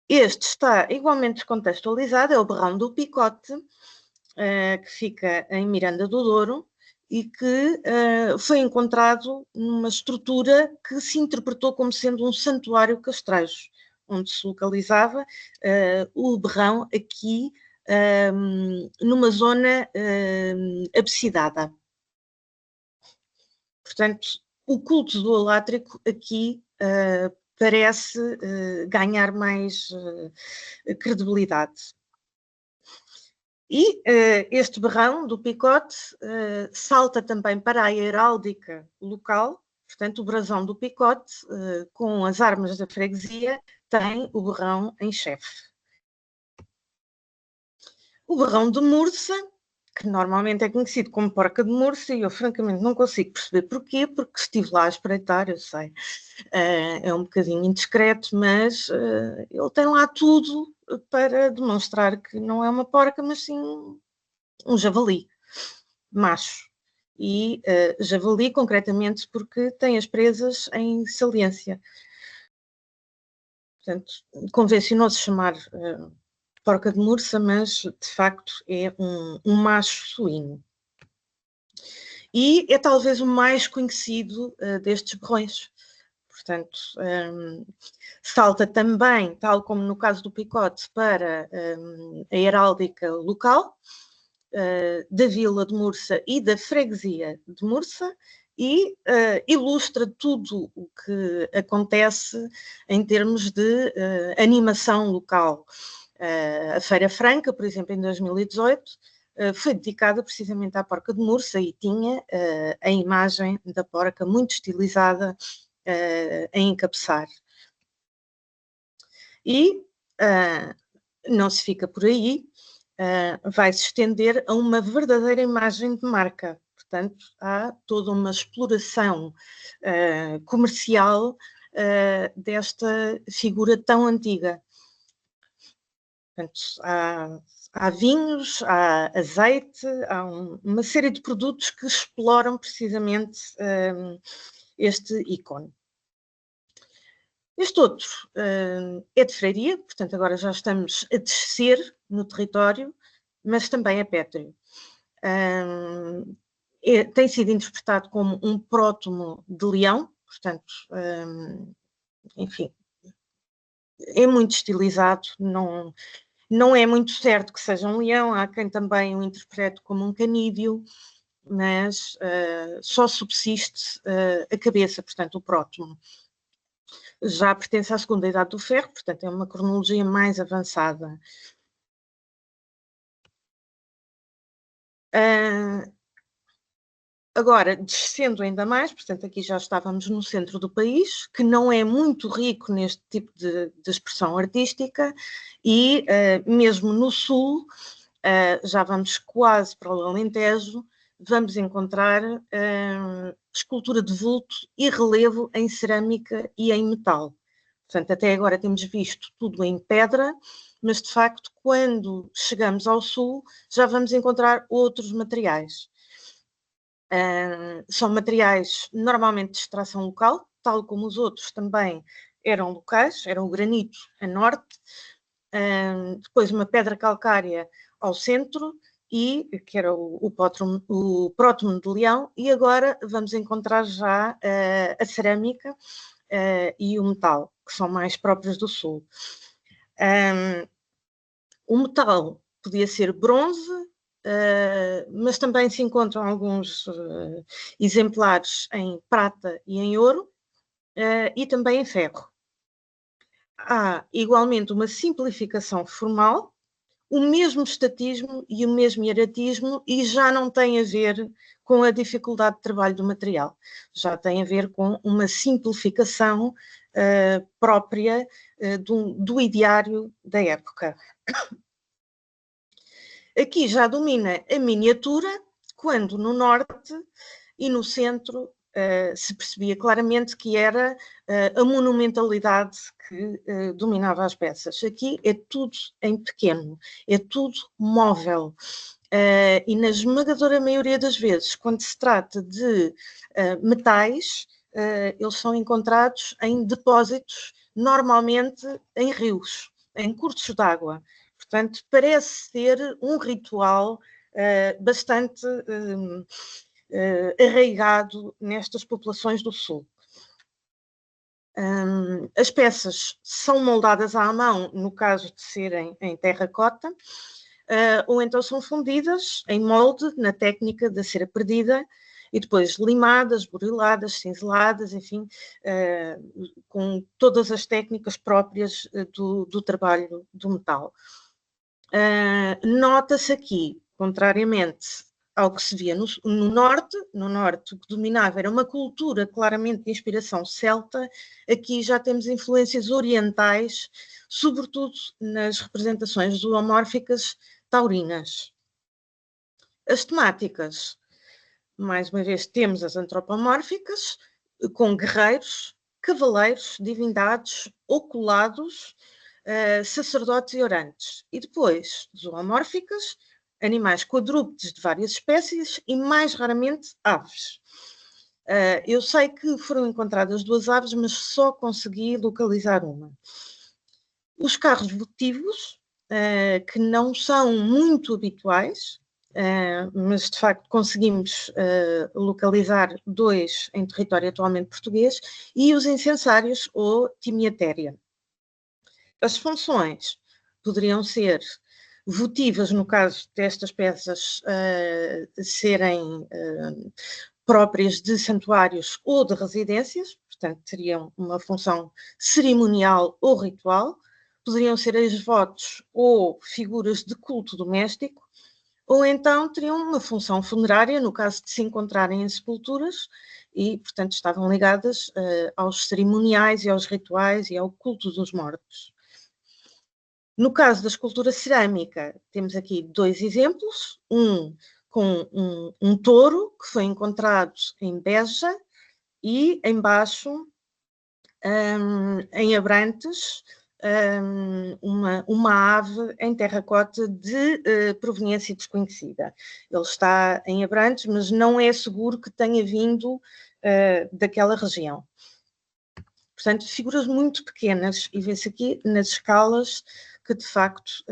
Este está igualmente descontextualizado, é o berrão do Picote, que fica em Miranda do Douro, e que foi encontrado numa estrutura que se interpretou como sendo um santuário castrejo, onde se localizava o berrão aqui numa zona absidada. Portanto, o culto do alátrico aqui parece ganhar mais credibilidade. E este berrão do Picote salta também para a heráldica local, portanto, o brasão do Picote, com as armas da freguesia, tem o berrão em chefe. O berrão de Mursa, que normalmente é conhecido como porca de Mursa, e eu francamente não consigo perceber porquê, porque estive lá a espreitar, eu sei, é um bocadinho indiscreto, mas ele tem lá tudo para demonstrar que não é uma porca, mas sim um javali. macho. E javali, concretamente, porque tem as presas em saliência. Portanto, convencionou-se chamar porca de Mursa, mas, de facto, é um macho suíno. E é talvez o mais conhecido destes berrões. Portanto, salta também, tal como no caso do picote, para a heráldica local, da vila de Mursa e da freguesia de Mursa, e ilustra tudo o que acontece em termos de animação local. A Feira Franca, por exemplo, em 2018, foi dedicada precisamente à porca de Mursa e tinha a imagem da porca muito estilizada a encabeçar. E não se fica por aí, vai se estender a uma verdadeira imagem de marca. Portanto, há toda uma exploração comercial desta figura tão antiga. Portanto, há vinhos, há azeite, há uma série de produtos que exploram precisamente este ícone. Este outro é de Freiria, portanto agora já estamos a descer no território, mas também é pétreo. Tem sido interpretado como um prótomo de leão, portanto, enfim, é muito estilizado, não é muito certo que seja um leão, há quem também o interprete como um canídeo, mas só subsiste a cabeça, portanto o prótomo. Já pertence à segunda idade do ferro, portanto é uma cronologia mais avançada. Agora, descendo ainda mais, portanto aqui já estávamos no centro do país, que não é muito rico neste tipo de expressão artística, e mesmo no sul, já vamos quase para o Alentejo, vamos encontrar escultura de vulto e relevo em cerâmica e em metal. Portanto, até agora temos visto tudo em pedra, mas de facto, quando chegamos ao sul, já vamos encontrar outros materiais. São materiais normalmente de extração local, tal como os outros também eram locais, era o granito a norte, depois uma pedra calcária ao centro, que era o prótomo de leão, e agora vamos encontrar já a cerâmica e o metal, que são mais próprios do sul. O metal podia ser bronze, mas também se encontram alguns exemplares em prata e em ouro, e também em ferro. Há igualmente uma simplificação formal, o mesmo estatismo e o mesmo hieratismo, e já não tem a ver com a dificuldade de trabalho do material, já tem a ver com uma simplificação própria do ideário da época. Aqui já domina a miniatura, quando no norte e no centro se percebia claramente que era a monumentalidade que dominava as peças. Aqui é tudo em pequeno, é tudo móvel. E na esmagadora maioria das vezes, quando se trata de metais, eles são encontrados em depósitos, normalmente em rios, em cursos de água. Portanto, parece ser um ritual bastante arraigado nestas populações do sul. As peças são moldadas à mão, no caso de serem em terracota, ou então são fundidas em molde, na técnica da cera perdida, e depois limadas, buriladas, cinzeladas, enfim, com todas as técnicas próprias do trabalho do metal. Nota-se aqui, contrariamente ao que se via no norte, o que dominava era uma cultura claramente de inspiração celta, aqui já temos influências orientais, sobretudo nas representações zoomórficas taurinas. As temáticas, mais uma vez, temos as antropomórficas, com guerreiros, cavaleiros, divindades, oculados, sacerdotes e orantes. E depois, zoomórficas, animais quadrúpedes de várias espécies e, mais raramente, aves. Eu sei que foram encontradas 2 aves, mas só consegui localizar uma. Os carros votivos, que não são muito habituais, mas de facto conseguimos localizar 2 em território atualmente português, e os incensários ou timiatéria. As funções poderiam ser votivas, no caso destas peças serem próprias de santuários ou de residências, portanto teriam uma função cerimonial ou ritual, poderiam ser ex-votos ou figuras de culto doméstico, ou então teriam uma função funerária, no caso de se encontrarem em sepulturas, e, portanto, estavam ligadas aos cerimoniais e aos rituais e ao culto dos mortos. No caso da escultura cerâmica, temos aqui 2 exemplos, um com um touro que foi encontrado em Beja e embaixo, em Abrantes, uma ave em terracota de proveniência desconhecida. Ele está em Abrantes, mas não é seguro que tenha vindo daquela região. Portanto, figuras muito pequenas, e vê-se aqui nas escalas que de facto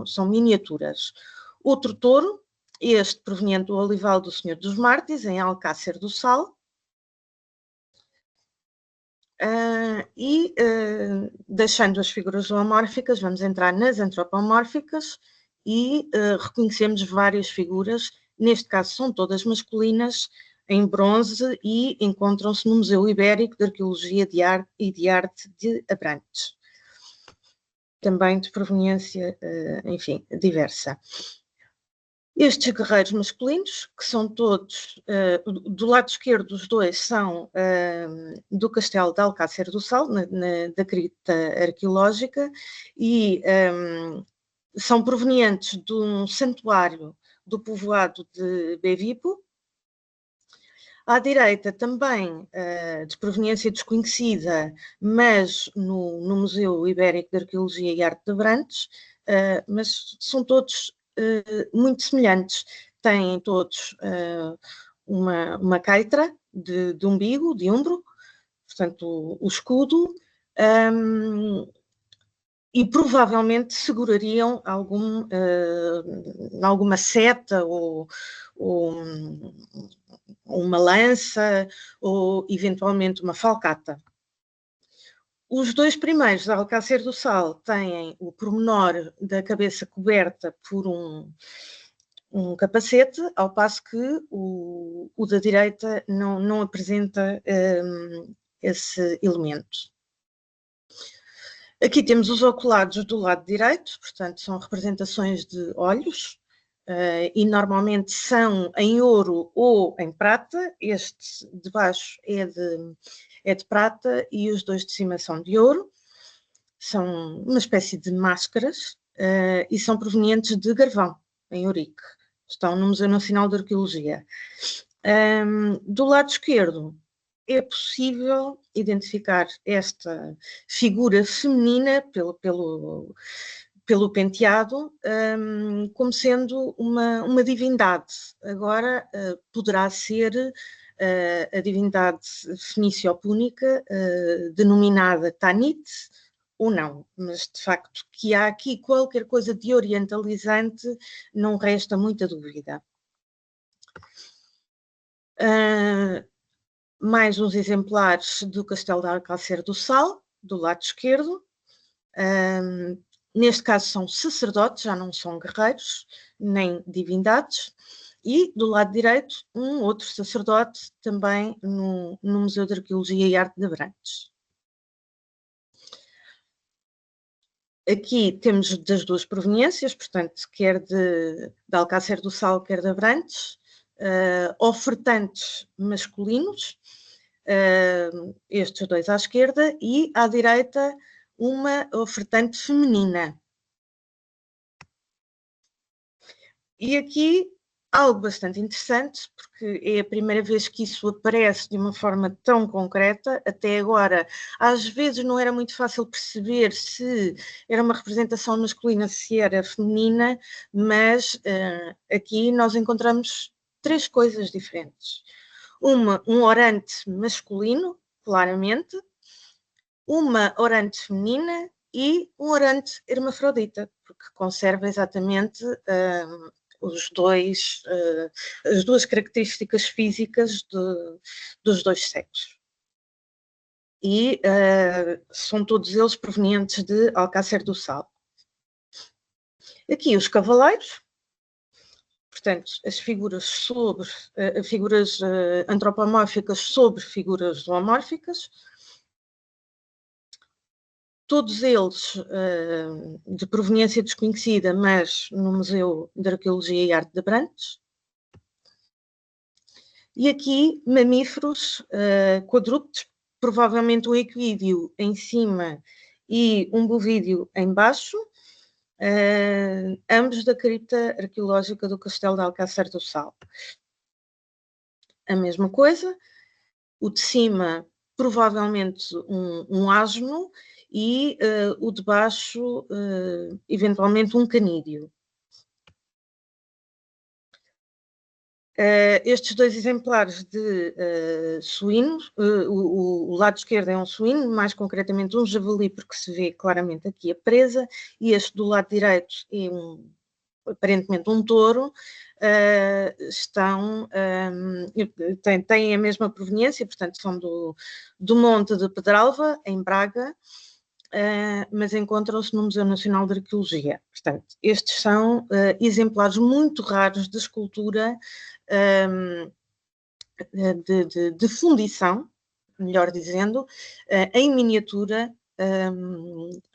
são miniaturas. Outro touro, este proveniente do Olival do Senhor dos Mártires, em Alcácer do Sal. Deixando as figuras zoomórficas, vamos entrar nas antropomórficas e reconhecemos várias figuras, neste caso são todas masculinas, em bronze, e encontram-se no Museu Ibérico de Arqueologia e de Arte de Abrantes. Também de proveniência, enfim, diversa. Estes guerreiros masculinos, que são todos, do lado esquerdo, os 2 são do Castelo de Alcácer do Sal, da cripta arqueológica, e são provenientes de um santuário do povoado de Bevipo. À direita também, de proveniência desconhecida, mas no Museu Ibérico de Arqueologia e Arte de Abrantes, mas são todos muito semelhantes. Têm todos uma caitra de umbigo, de ombro, portanto o escudo, e provavelmente segurariam alguma seta ou uma lança ou eventualmente uma falcata. Os 2 primeiros, da Alcácer do Sal, têm o pormenor da cabeça coberta por um capacete, ao passo que o da direita não apresenta esse elemento. Aqui temos os oculados do lado direito, portanto são representações de olhos, e normalmente são em ouro ou em prata. Este de baixo é de prata e os 2 de cima são de ouro. São uma espécie de máscaras e são provenientes de Garvão, em Ourique. Estão no Museu Nacional de Arqueologia. Do lado esquerdo é possível identificar esta figura feminina pelo penteado, como sendo uma divindade. Agora poderá ser a divindade fenício-púnica, denominada Tanit, ou não, mas de facto que há aqui qualquer coisa de orientalizante, não resta muita dúvida. Mais uns exemplares do Castelo de Alcácer do Sal, do lado esquerdo. Neste caso são sacerdotes, já não são guerreiros, nem divindades. E do lado direito, um outro sacerdote, também no Museu de Arqueologia e Arte de Abrantes. Aqui temos das 2 proveniências, portanto, quer de Alcácer do Sal, quer de Abrantes, ofertantes masculinos, estes 2 à esquerda, e à direita uma ofertante feminina. E aqui algo bastante interessante, porque é a primeira vez que isso aparece de uma forma tão concreta. Até agora, às vezes não era muito fácil perceber se era uma representação masculina, se era feminina, mas aqui nós encontramos 3 coisas diferentes. Um orante masculino, claramente, uma orante feminina e um orante hermafrodita, porque conserva exatamente as duas características físicas dos 2 sexos. E são todos eles provenientes de Alcácer do Sal. Aqui os cavaleiros, portanto, as figuras figuras antropomórficas sobre figuras zoomórficas, todos eles de proveniência desconhecida, mas no Museu de Arqueologia e Arte de Abrantes. E aqui mamíferos quadrúpedes, provavelmente um equídeo em cima e um bovídeo em baixo, ambos da cripta arqueológica do Castelo de Alcácer do Sal. A mesma coisa, o de cima provavelmente um asno e o de baixo eventualmente um canídeo. Estes 2 exemplares de suínos, o lado esquerdo é um suíno, mais concretamente um javali, porque se vê claramente aqui a presa, e este do lado direito é aparentemente um touro. Têm a mesma proveniência, portanto são do Monte de Pedralva, em Braga, mas encontram-se no Museu Nacional de Arqueologia. Portanto, estes são exemplares muito raros de escultura de fundição, melhor dizendo, em miniatura,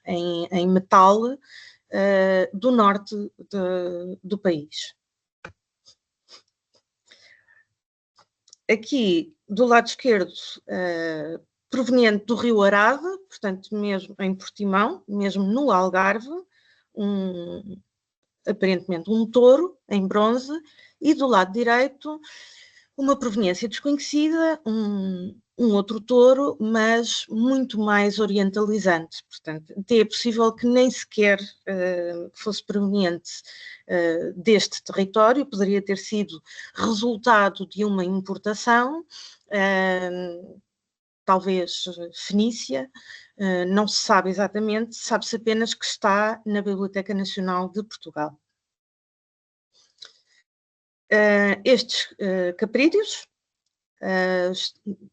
em metal, do norte do país. Aqui, do lado esquerdo, proveniente do Rio Arade, portanto, mesmo em Portimão, mesmo no Algarve, aparentemente um touro em bronze, e do lado direito, uma proveniência desconhecida, um outro touro, mas muito mais orientalizante. Portanto, até é possível que nem sequer fosse proveniente deste território, poderia ter sido resultado de uma importação, talvez fenícia, não se sabe exatamente, sabe-se apenas que está na Biblioteca Nacional de Portugal. Estes caprídeos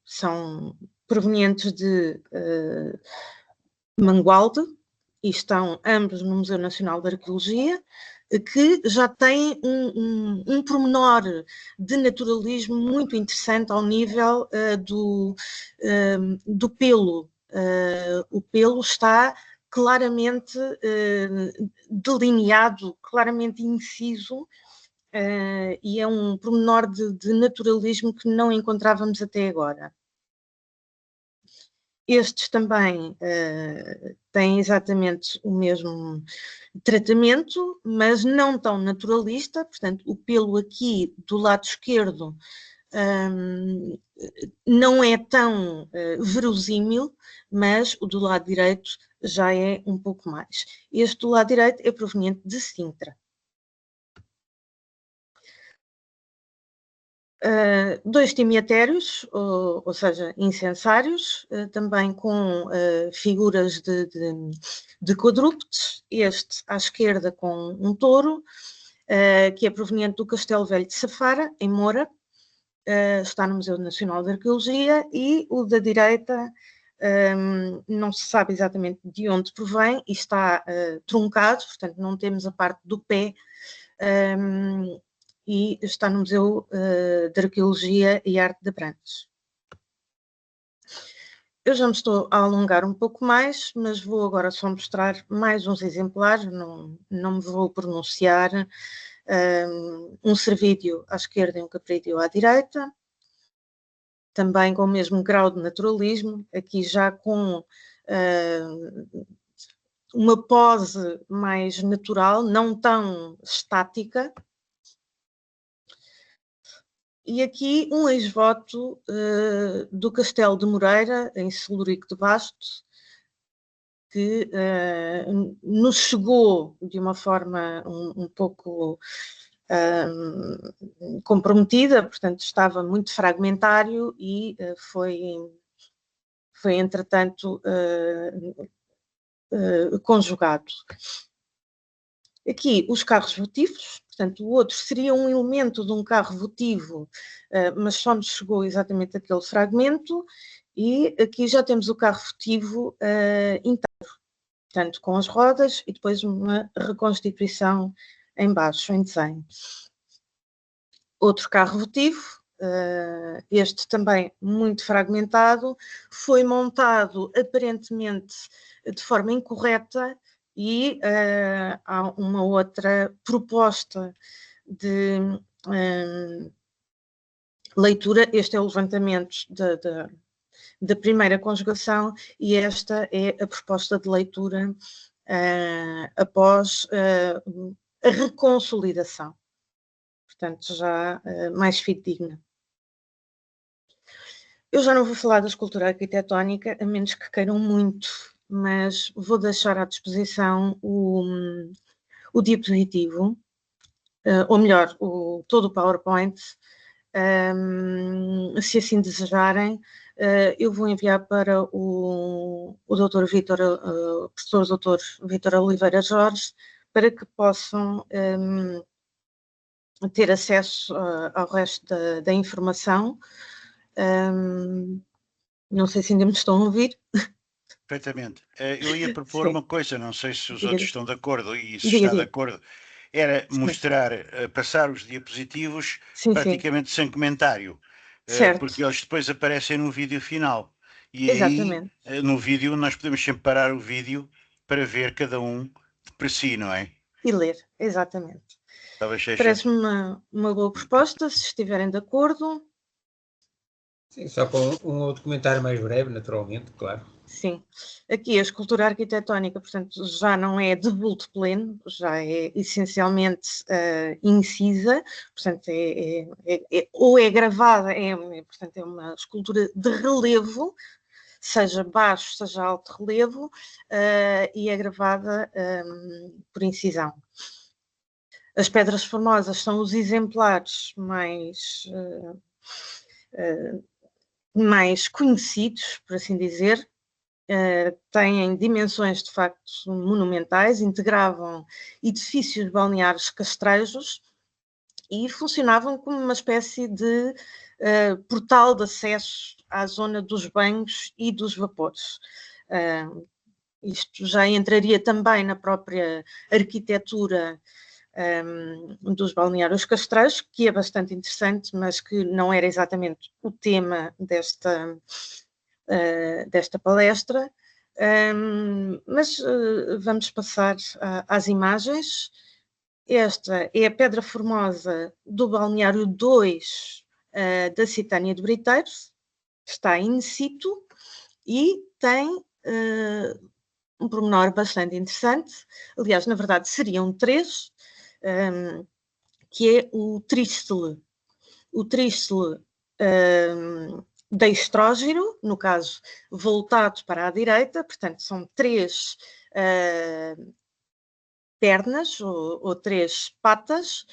são provenientes de Mangualde e estão ambos no Museu Nacional de Arqueologia, que já têm um pormenor de naturalismo muito interessante ao nível do pelo. O pelo está claramente delineado, claramente inciso, e é um pormenor de naturalismo que não encontrávamos até agora. Estes também têm exatamente o mesmo tratamento, mas não tão naturalista. Portanto, o pelo aqui do lado esquerdo não é tão verosímil, mas o do lado direito já é um pouco mais. Este do lado direito é proveniente de Sintra. 2 timiatérios, ou seja, incensários, também com figuras de quadrúpedes, este à esquerda com um touro, que é proveniente do Castelo Velho de Safara, em Moura, está no Museu Nacional de Arqueologia, e o da direita não se sabe exatamente de onde provém e está truncado, portanto não temos a parte do pé, e está no Museu de Arqueologia e Arte de Abrantes. Eu já me estou a alongar um pouco mais, mas vou agora só mostrar mais uns exemplares, não me vou pronunciar. Um cervídeo à esquerda e um caprídeo à direita, também com o mesmo grau de naturalismo, aqui já com uma pose mais natural, não tão estática. E aqui um ex-voto do Castelo de Moreira, em Celurico de Basto, que nos chegou de uma forma um pouco comprometida, portanto estava muito fragmentário e foi entretanto conjugado. Aqui os carros votivos, portanto o outro seria um elemento de um carro votivo, mas só nos chegou exatamente aquele fragmento, e aqui já temos o carro votivo inteiro, portanto com as rodas e depois uma reconstituição em baixo, em desenho. Outro carro votivo, este também muito fragmentado, foi montado aparentemente de forma incorreta, e há uma outra proposta de leitura. Este é o levantamento da primeira conjugação e esta é a proposta de leitura após a reconsolidação. Portanto, já mais fidedigna. Eu já não vou falar da escultura arquitetónica, a menos que queiram muito, mas vou deixar à disposição o diapositivo, ou melhor, todo o PowerPoint, se assim desejarem. Eu vou enviar para o professor Dr. Vítor Oliveira Jorge, para que possam ter acesso ao resto da informação. Não sei se ainda me estão a ouvir. Perfeitamente. Eu ia propor uma coisa, não sei se os outros estão de acordo, e se está de acordo, era mostrar, passar os diapositivos praticamente sem comentário, porque eles depois aparecem no vídeo final. E exatamente. Aí, no vídeo, nós podemos sempre parar o vídeo para ver cada um por si, não é? E ler, exatamente. Parece-me uma boa proposta, se estiverem de acordo. Sim, só com um outro comentário mais breve, naturalmente, claro. Sim. Aqui a escultura arquitetónica, portanto, já não é de vulto pleno, já é essencialmente incisa, portanto, ou é gravada, portanto, é uma escultura de relevo, seja baixo, seja alto relevo, e é gravada por incisão. As pedras formosas são os exemplares mais conhecidos, por assim dizer. Têm dimensões de facto monumentais, integravam edifícios balneares castrejos e funcionavam como uma espécie de portal de acesso à zona dos banhos e dos vapores. Isto já entraria também na própria arquitetura dos balneários castrejos, que é bastante interessante, mas que não era exatamente o tema desta palestra. Mas vamos passar às imagens. Esta é a Pedra Formosa do balneário 2 da Citânia de Briteiros, está in situ e tem um pormenor bastante interessante. Aliás, na verdade seriam 3, que é o trístole. O trístole de estrógiro, no caso voltado para a direita, portanto são 3 pernas ou 3 patas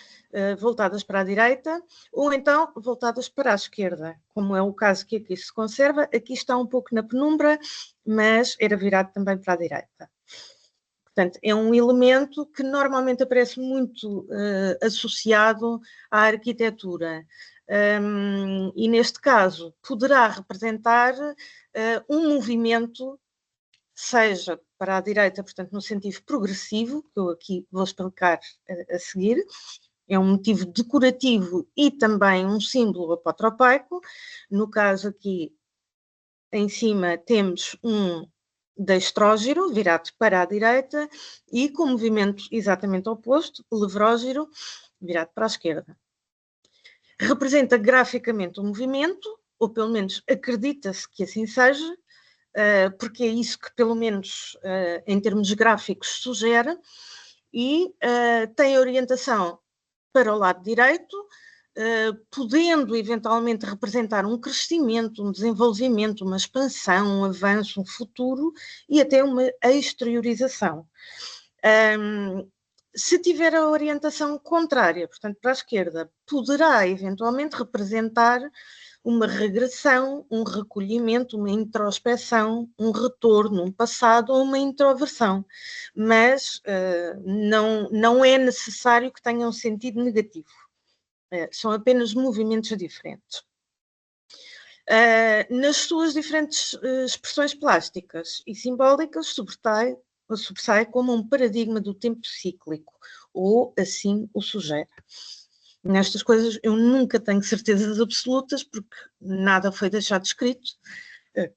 voltadas para a direita, ou então voltadas para a esquerda, como é o caso que aqui se conserva. Aqui está um pouco na penumbra, mas era virado também para a direita. Portanto, é um elemento que normalmente aparece muito associado à arquitetura. E neste caso poderá representar um movimento, seja para a direita, portanto no sentido progressivo, que eu aqui vou explicar a seguir. É um motivo decorativo e também um símbolo apotropaico. No caso aqui em cima temos um dextrógiro virado para a direita e com movimento exatamente oposto, levrógiro virado para a esquerda. Representa graficamente o movimento, ou pelo menos acredita-se que assim seja, porque é isso que pelo menos em termos gráficos sugere, e tem orientação para o lado direito, podendo eventualmente representar um crescimento, um desenvolvimento, uma expansão, um avanço, um futuro e até uma exteriorização. Se tiver a orientação contrária, portanto para a esquerda, poderá eventualmente representar uma regressão, um recolhimento, uma introspeção, um retorno, um passado ou uma introversão, mas não é necessário que tenham sentido negativo. São apenas movimentos diferentes. Nas suas diferentes expressões plásticas e simbólicas, sobressai como um paradigma do tempo cíclico, ou assim o sugere. Nestas coisas eu nunca tenho certezas absolutas, porque nada foi deixado escrito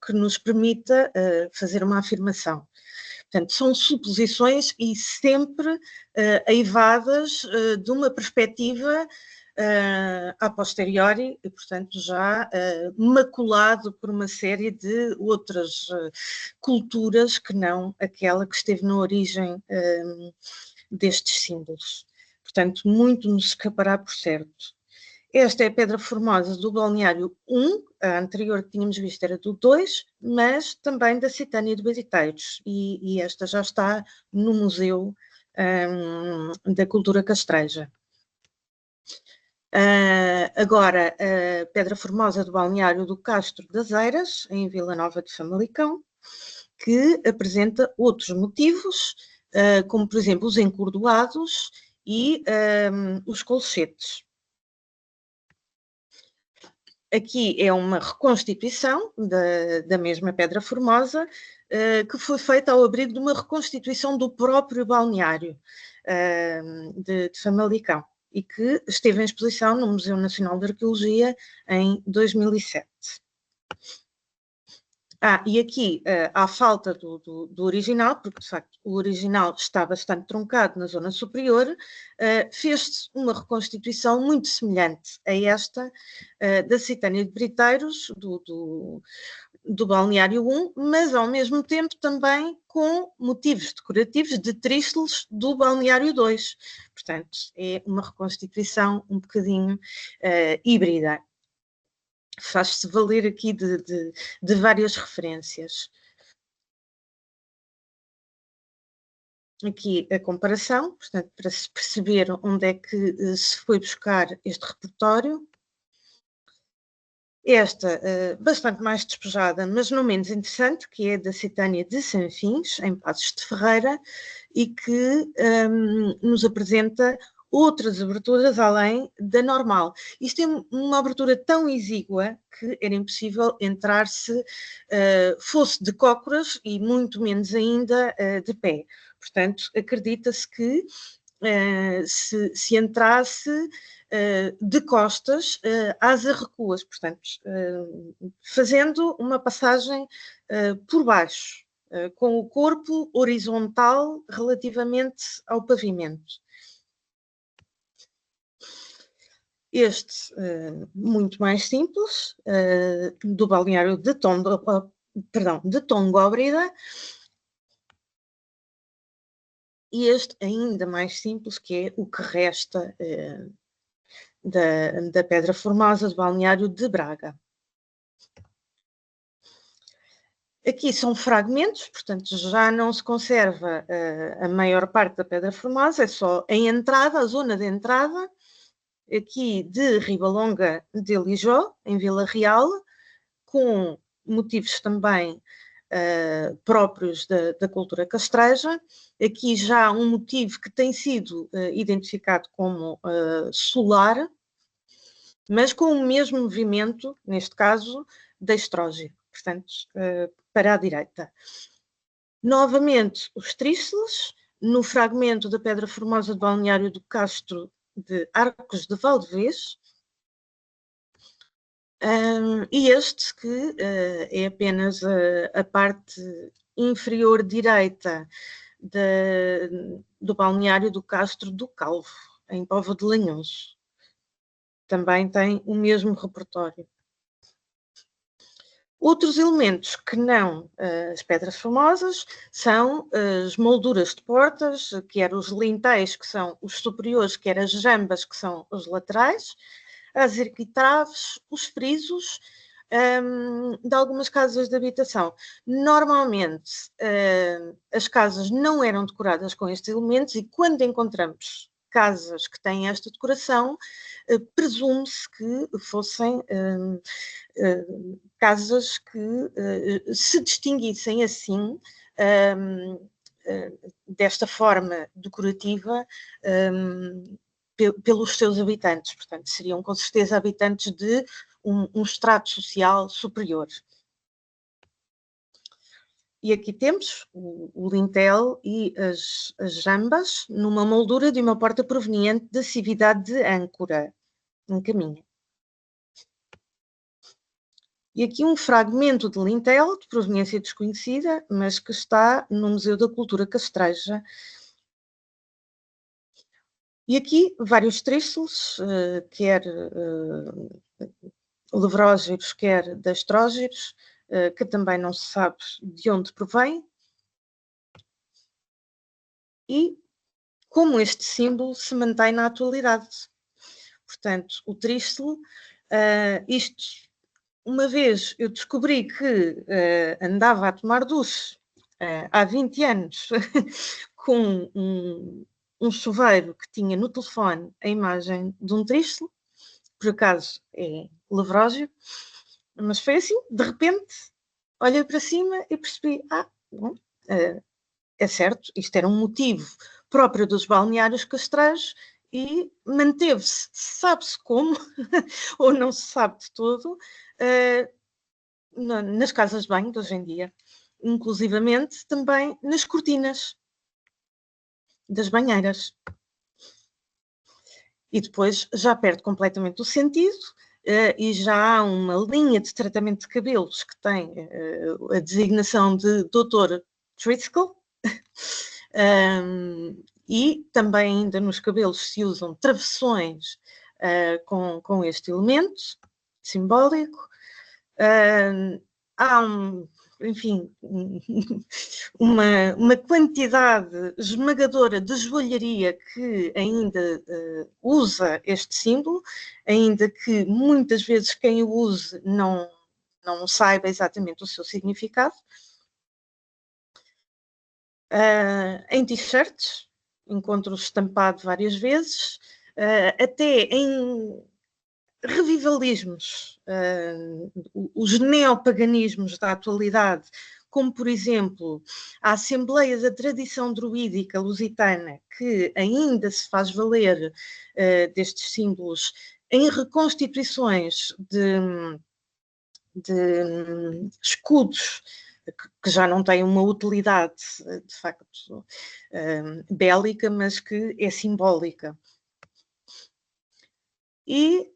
que nos permita fazer uma afirmação. Portanto, são suposições e sempre aivadas de uma perspectiva a posteriori, e portanto já maculado por uma série de outras culturas que não aquela que esteve na origem destes símbolos. Portanto, muito nos escapará por certo. Esta é a Pedra Formosa do balneário 1, a anterior que tínhamos visto era do 2, mas também da Citânia de Beriteiros, e esta já está no Museu da Cultura Castreja. Agora, a Pedra Formosa do balneário do Castro das Eiras, em Vila Nova de Famalicão, que apresenta outros motivos, como por exemplo os encordoados e os colchetes. Aqui é uma reconstituição da mesma Pedra Formosa, que foi feita ao abrigo de uma reconstituição do próprio balneário de Famalicão, e que esteve em exposição no Museu Nacional de Arqueologia em 2007. E aqui, à falta do original, porque de facto o original está bastante truncado na zona superior, fez-se uma reconstituição muito semelhante a esta da Citânia de Beriteiros, do balneário 1, mas ao mesmo tempo também com motivos decorativos de trístelos do balneário 2. Portanto, é uma reconstituição um bocadinho híbrida. Faz-se valer aqui de várias referências. Aqui a comparação, portanto, para se perceber onde é que se foi buscar este repertório. Esta, bastante mais despejada, mas não menos interessante, que é da Citânia de Sanfins, em Passos de Ferreira, e que nos apresenta outras aberturas além da normal. Isto é uma abertura tão exígua que era impossível entrar-se, fosse de cócoras e muito menos ainda de pé. Portanto, acredita-se que se entrasse de costas, asa recuas, portanto, fazendo uma passagem por baixo, com o corpo horizontal relativamente ao pavimento. Este, muito mais simples, do balneário de Tongóbrida, e este ainda mais simples, que é o que resta da Pedra Formosa do balneário de Braga. Aqui são fragmentos, portanto já não se conserva a maior parte da Pedra Formosa, é só a entrada, a zona de entrada, aqui de Ribalonga de Lijó, em Vila Real, com motivos também próprios da cultura castreja. Aqui já um motivo que tem sido identificado como solar, mas com o mesmo movimento, neste caso, da estrógeno, portanto, para a direita. Novamente, os tríceles, no fragmento da Pedra Formosa do balneário do Castro de Arcos de Valdevez, e este que é apenas a parte inferior direita do balneário do Castro do Calvo, em Póvoa de Lanhoso. Também tem o mesmo repertório. Outros elementos que não as pedras famosas são as molduras de portas, quer os lintéis, que são os superiores, quer as jambas, que são os laterais, as arquitraves, os frisos de algumas casas de habitação. Normalmente, as casas não eram decoradas com estes elementos e quando encontramos casas que têm esta decoração, presume-se que fossem casas que se distinguissem assim, desta forma decorativa, pelos seus habitantes. Portanto, seriam com certeza habitantes de um extrato social superior. E aqui temos o lintel e as jambas numa moldura de uma porta proveniente da cidade de Âncora, em Caminha. E aqui um fragmento de lintel de proveniência desconhecida, mas que está no Museu da Cultura Castreja. E aqui vários trícelos, quer levrógeros, quer destrógeros, que também não se sabe de onde provém. E como este símbolo se mantém na atualidade. Portanto, o trícelo, uma vez eu descobri que andava a tomar duche há 20 anos com um chuveiro que tinha no telefone a imagem de um trícelo, por acaso é levrógeo, mas foi assim, de repente, olhei para cima e percebi, bom, é certo, isto era um motivo próprio dos balneários castrejos e manteve-se, sabe-se como, ou não se sabe de todo, nas casas de banho de hoje em dia, inclusivamente também nas cortinas das banheiras. E depois já perde completamente o sentido e já há uma linha de tratamento de cabelos que tem a designação de Dr. Driscoll. E também ainda nos cabelos se usam travessões com este elemento simbólico. Há enfim, uma quantidade esmagadora de joalharia que ainda usa este símbolo, ainda que muitas vezes quem o use não saiba exatamente o seu significado. Em t-shirts, encontro-o estampado várias vezes, até em revivalismos, os neopaganismos da atualidade, como, por exemplo, a Assembleia da Tradição Druídica Lusitana, que ainda se faz valer destes símbolos em reconstituições de escudos que já não têm uma utilidade, de facto, bélica, mas que é simbólica. E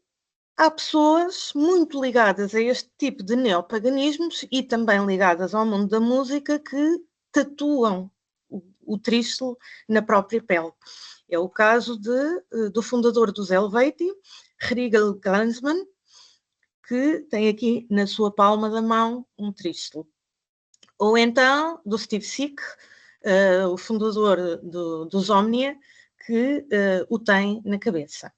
há pessoas muito ligadas a este tipo de neopaganismos e também ligadas ao mundo da música que tatuam o trícelo na própria pele. É o caso do fundador dos Helvetii, Hrigal Glansman, que tem aqui na sua palma da mão um trícelo. Ou então do Steve Sick, o fundador dos Omnia, que o tem na cabeça.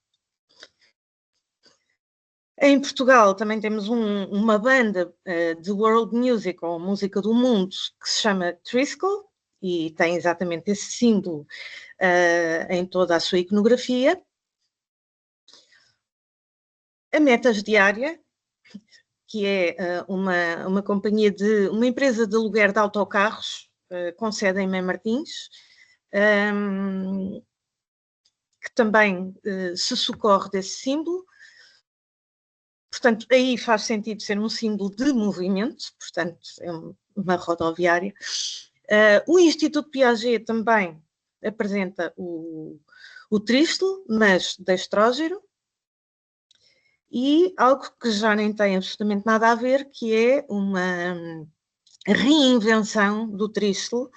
Em Portugal também temos uma banda de world music, ou música do mundo, que se chama Triskel, e tem exatamente esse símbolo em toda a sua iconografia. A Metas Diária, que é uma companhia uma empresa de aluguer de autocarros, com sede em Mem Martins, que também se socorre desse símbolo. Portanto, aí faz sentido ser um símbolo de movimento, portanto, é uma rodoviária. O Instituto Piaget também apresenta o trícelo, mas destrógero, e algo que já nem tem absolutamente nada a ver, que é uma reinvenção do trícelo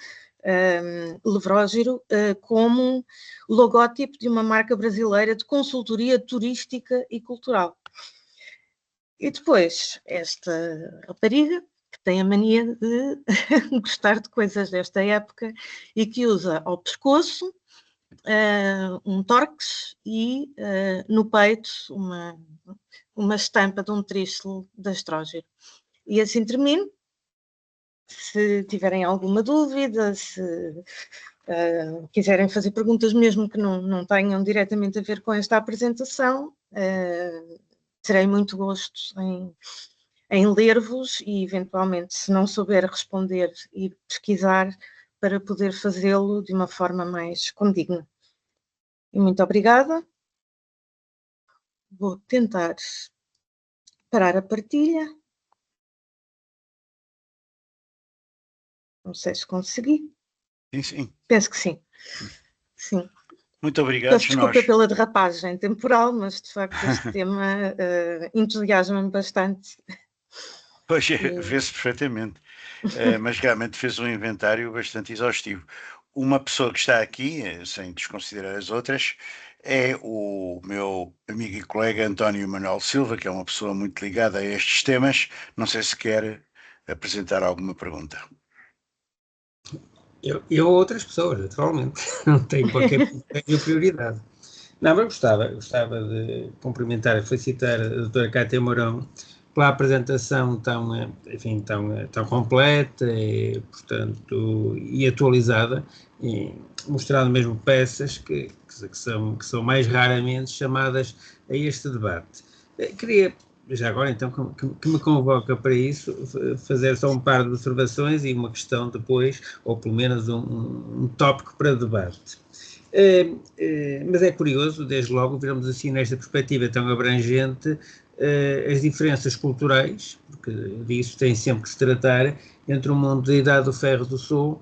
levrógero como logótipo de uma marca brasileira de consultoria turística e cultural. E depois, esta rapariga, que tem a mania de gostar de coisas desta época e que usa ao pescoço um tórax e no peito uma estampa de um trístolo de estrógeno. E assim termino. Se tiverem alguma dúvida, se quiserem fazer perguntas mesmo que não tenham diretamente a ver com esta apresentação, terei muito gosto em ler-vos e, eventualmente, se não souber responder, ir pesquisar para poder fazê-lo de uma forma mais condigna. E muito obrigada. Vou tentar parar a partilha. Não sei se consegui. Sim, sim. Penso que sim. Sim. Muito obrigado. Peço desculpa pela derrapagem temporal, mas de facto este tema entusiasma-me bastante. Pois, vê-se perfeitamente. Mas realmente fez um inventário bastante exaustivo. Uma pessoa que está aqui, sem desconsiderar as outras, é o meu amigo e colega António Manuel Silva, que é uma pessoa muito ligada a estes temas. Não sei se quer apresentar alguma pergunta. Eu ou outras pessoas, naturalmente. Não tenho qualquer prioridade. Não, mas gostava de cumprimentar e felicitar a doutora Cátia Mourão pela apresentação tão completa e, portanto, e atualizada, e mostrando mesmo peças que são mais raramente chamadas a este debate. Queria, já agora então, que me convoca para isso, fazer só um par de observações e uma questão depois, ou pelo menos um tópico para debate. Mas é curioso, desde logo, vermos assim nesta perspectiva tão abrangente as diferenças culturais, porque disso tem sempre que se tratar, entre o mundo da Idade do Ferro do Sul,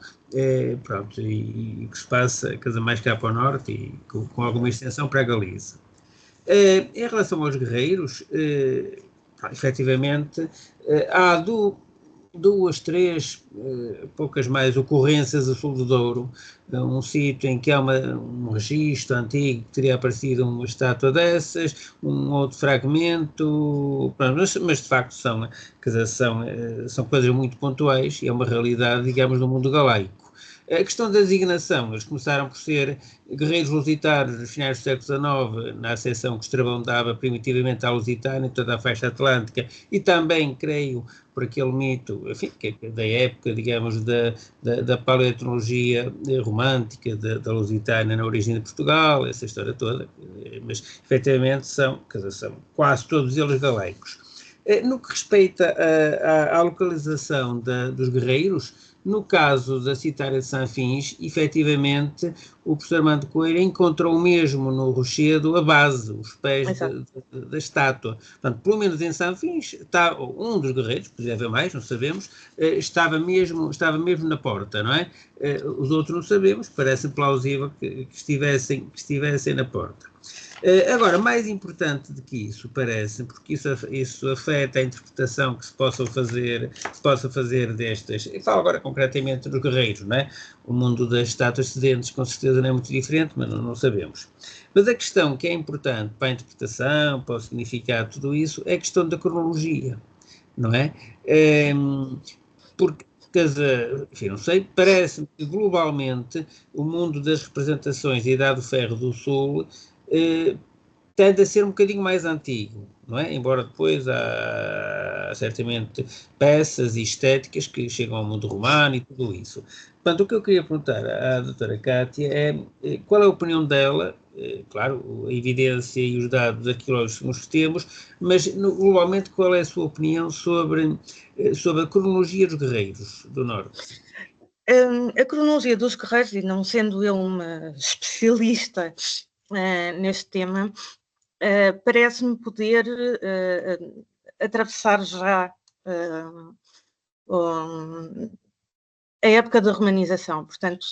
pronto, e que se passa cada mais cá para o norte e com alguma extensão para a Galiza. Em relação aos guerreiros, efetivamente, há duas, três, poucas mais ocorrências a sul do Douro, um sítio em que há um registro antigo que teria aparecido uma estátua dessas, um outro fragmento, mas de facto são coisas muito pontuais e é uma realidade, digamos, do mundo galaico. A questão da designação, eles começaram por ser guerreiros lusitanos nos finais do século XIX, na acessão que Estrabão dava primitivamente à Lusitânia, toda a faixa atlântica, e também, creio, por aquele mito, enfim, da época, digamos, da paleontologia romântica, da Lusitânia na origem de Portugal, essa história toda, mas efetivamente são quase todos eles galaicos. No que respeita à localização dos guerreiros, no caso da Citária de Sanfins, efetivamente, o professor Armando Coelho encontrou mesmo no rochedo a base, os pés da estátua. Portanto, pelo menos em Sanfins, está um dos guerreiros, podia haver mais, não sabemos, estava mesmo na porta, não é? Os outros não sabemos, parece plausível que estivessem na porta. Agora, mais importante do que isso, parece, porque isso afeta a interpretação que se possa fazer destas, eu falo agora concretamente dos guerreiros, não é? O mundo das estátuas sedentes com certeza não é muito diferente, mas não sabemos. Mas a questão que é importante para a interpretação, para o significado de tudo isso, é a questão da cronologia, não é? Porque enfim, não sei, parece-me que globalmente o mundo das representações da Idade do Ferro do Sul tende a ser um bocadinho mais antigo, não é? Embora depois há certamente peças e estéticas que chegam ao mundo romano e tudo isso. Portanto, o que eu queria perguntar à doutora Cátia é qual é a opinião dela, claro, a evidência e os dados arqueológicos que temos, mas globalmente qual é a sua opinião sobre a cronologia dos guerreiros do Norte? A cronologia dos guerreiros, e não sendo eu uma especialista neste tema, parece-me poder atravessar já a época da romanização. Portanto,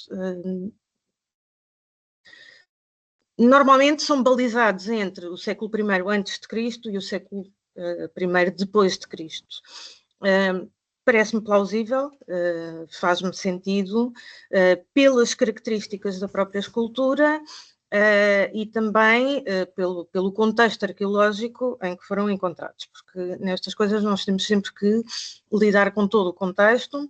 normalmente são balizados entre o século I antes de Cristo e o século I depois de Cristo. Parece-me plausível, faz-me sentido, pelas características da própria escultura e também pelo contexto arqueológico em que foram encontrados, porque nestas coisas nós temos sempre que lidar com todo o contexto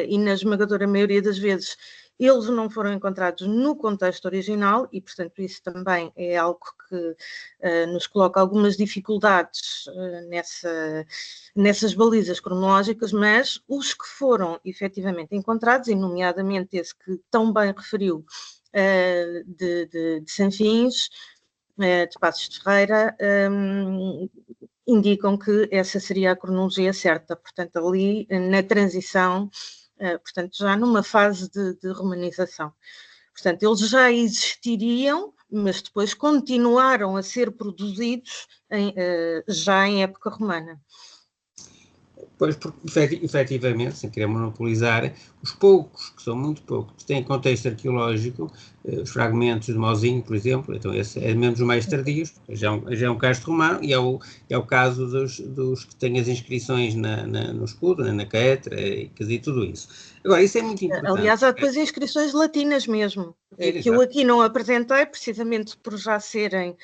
e na esmagadora maioria das vezes eles não foram encontrados no contexto original e, portanto, isso também é algo que nos coloca algumas dificuldades nessas balizas cronológicas, mas os que foram efetivamente encontrados, e nomeadamente esse que tão bem referiu de Sanfins, de Passos de Ferreira, indicam que essa seria a cronologia certa, portanto, ali na transição, portanto, já numa fase de romanização. Portanto, eles já existiriam, mas depois continuaram a ser produzidos já em época romana. Pois, porque efetivamente, sem querer monopolizar, os poucos, que são muito poucos, que têm contexto arqueológico, os fragmentos de Mauzinho, por exemplo, então esse é mesmo os mais tardios, já é um castro romano, e é o caso dos que têm as inscrições no escudo, na caetra, e tudo isso. Agora, isso é muito importante. Aliás, há depois inscrições latinas mesmo, que eu aqui não apresentei, precisamente por já serem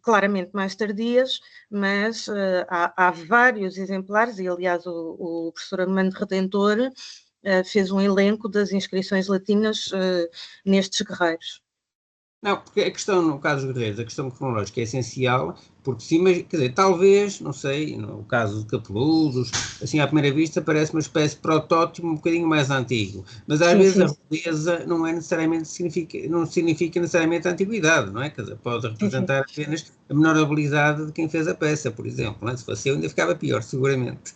claramente mais tardias, mas há vários exemplares, e aliás o professor Armando Redentor fez um elenco das inscrições latinas nestes guerreiros. Não, porque a questão, no caso dos guerreiros, a questão cronológica é essencial, porque quer dizer, talvez, não sei, no caso de capeludos, assim à primeira vista parece uma espécie de protótipo um bocadinho mais antigo, mas às vezes a rudeza não é necessariamente, não significa necessariamente a antiguidade, não é? Quer dizer, pode representar apenas a menor habilidade de quem fez a peça, por exemplo, não é? Se fosse eu ainda ficava pior, seguramente.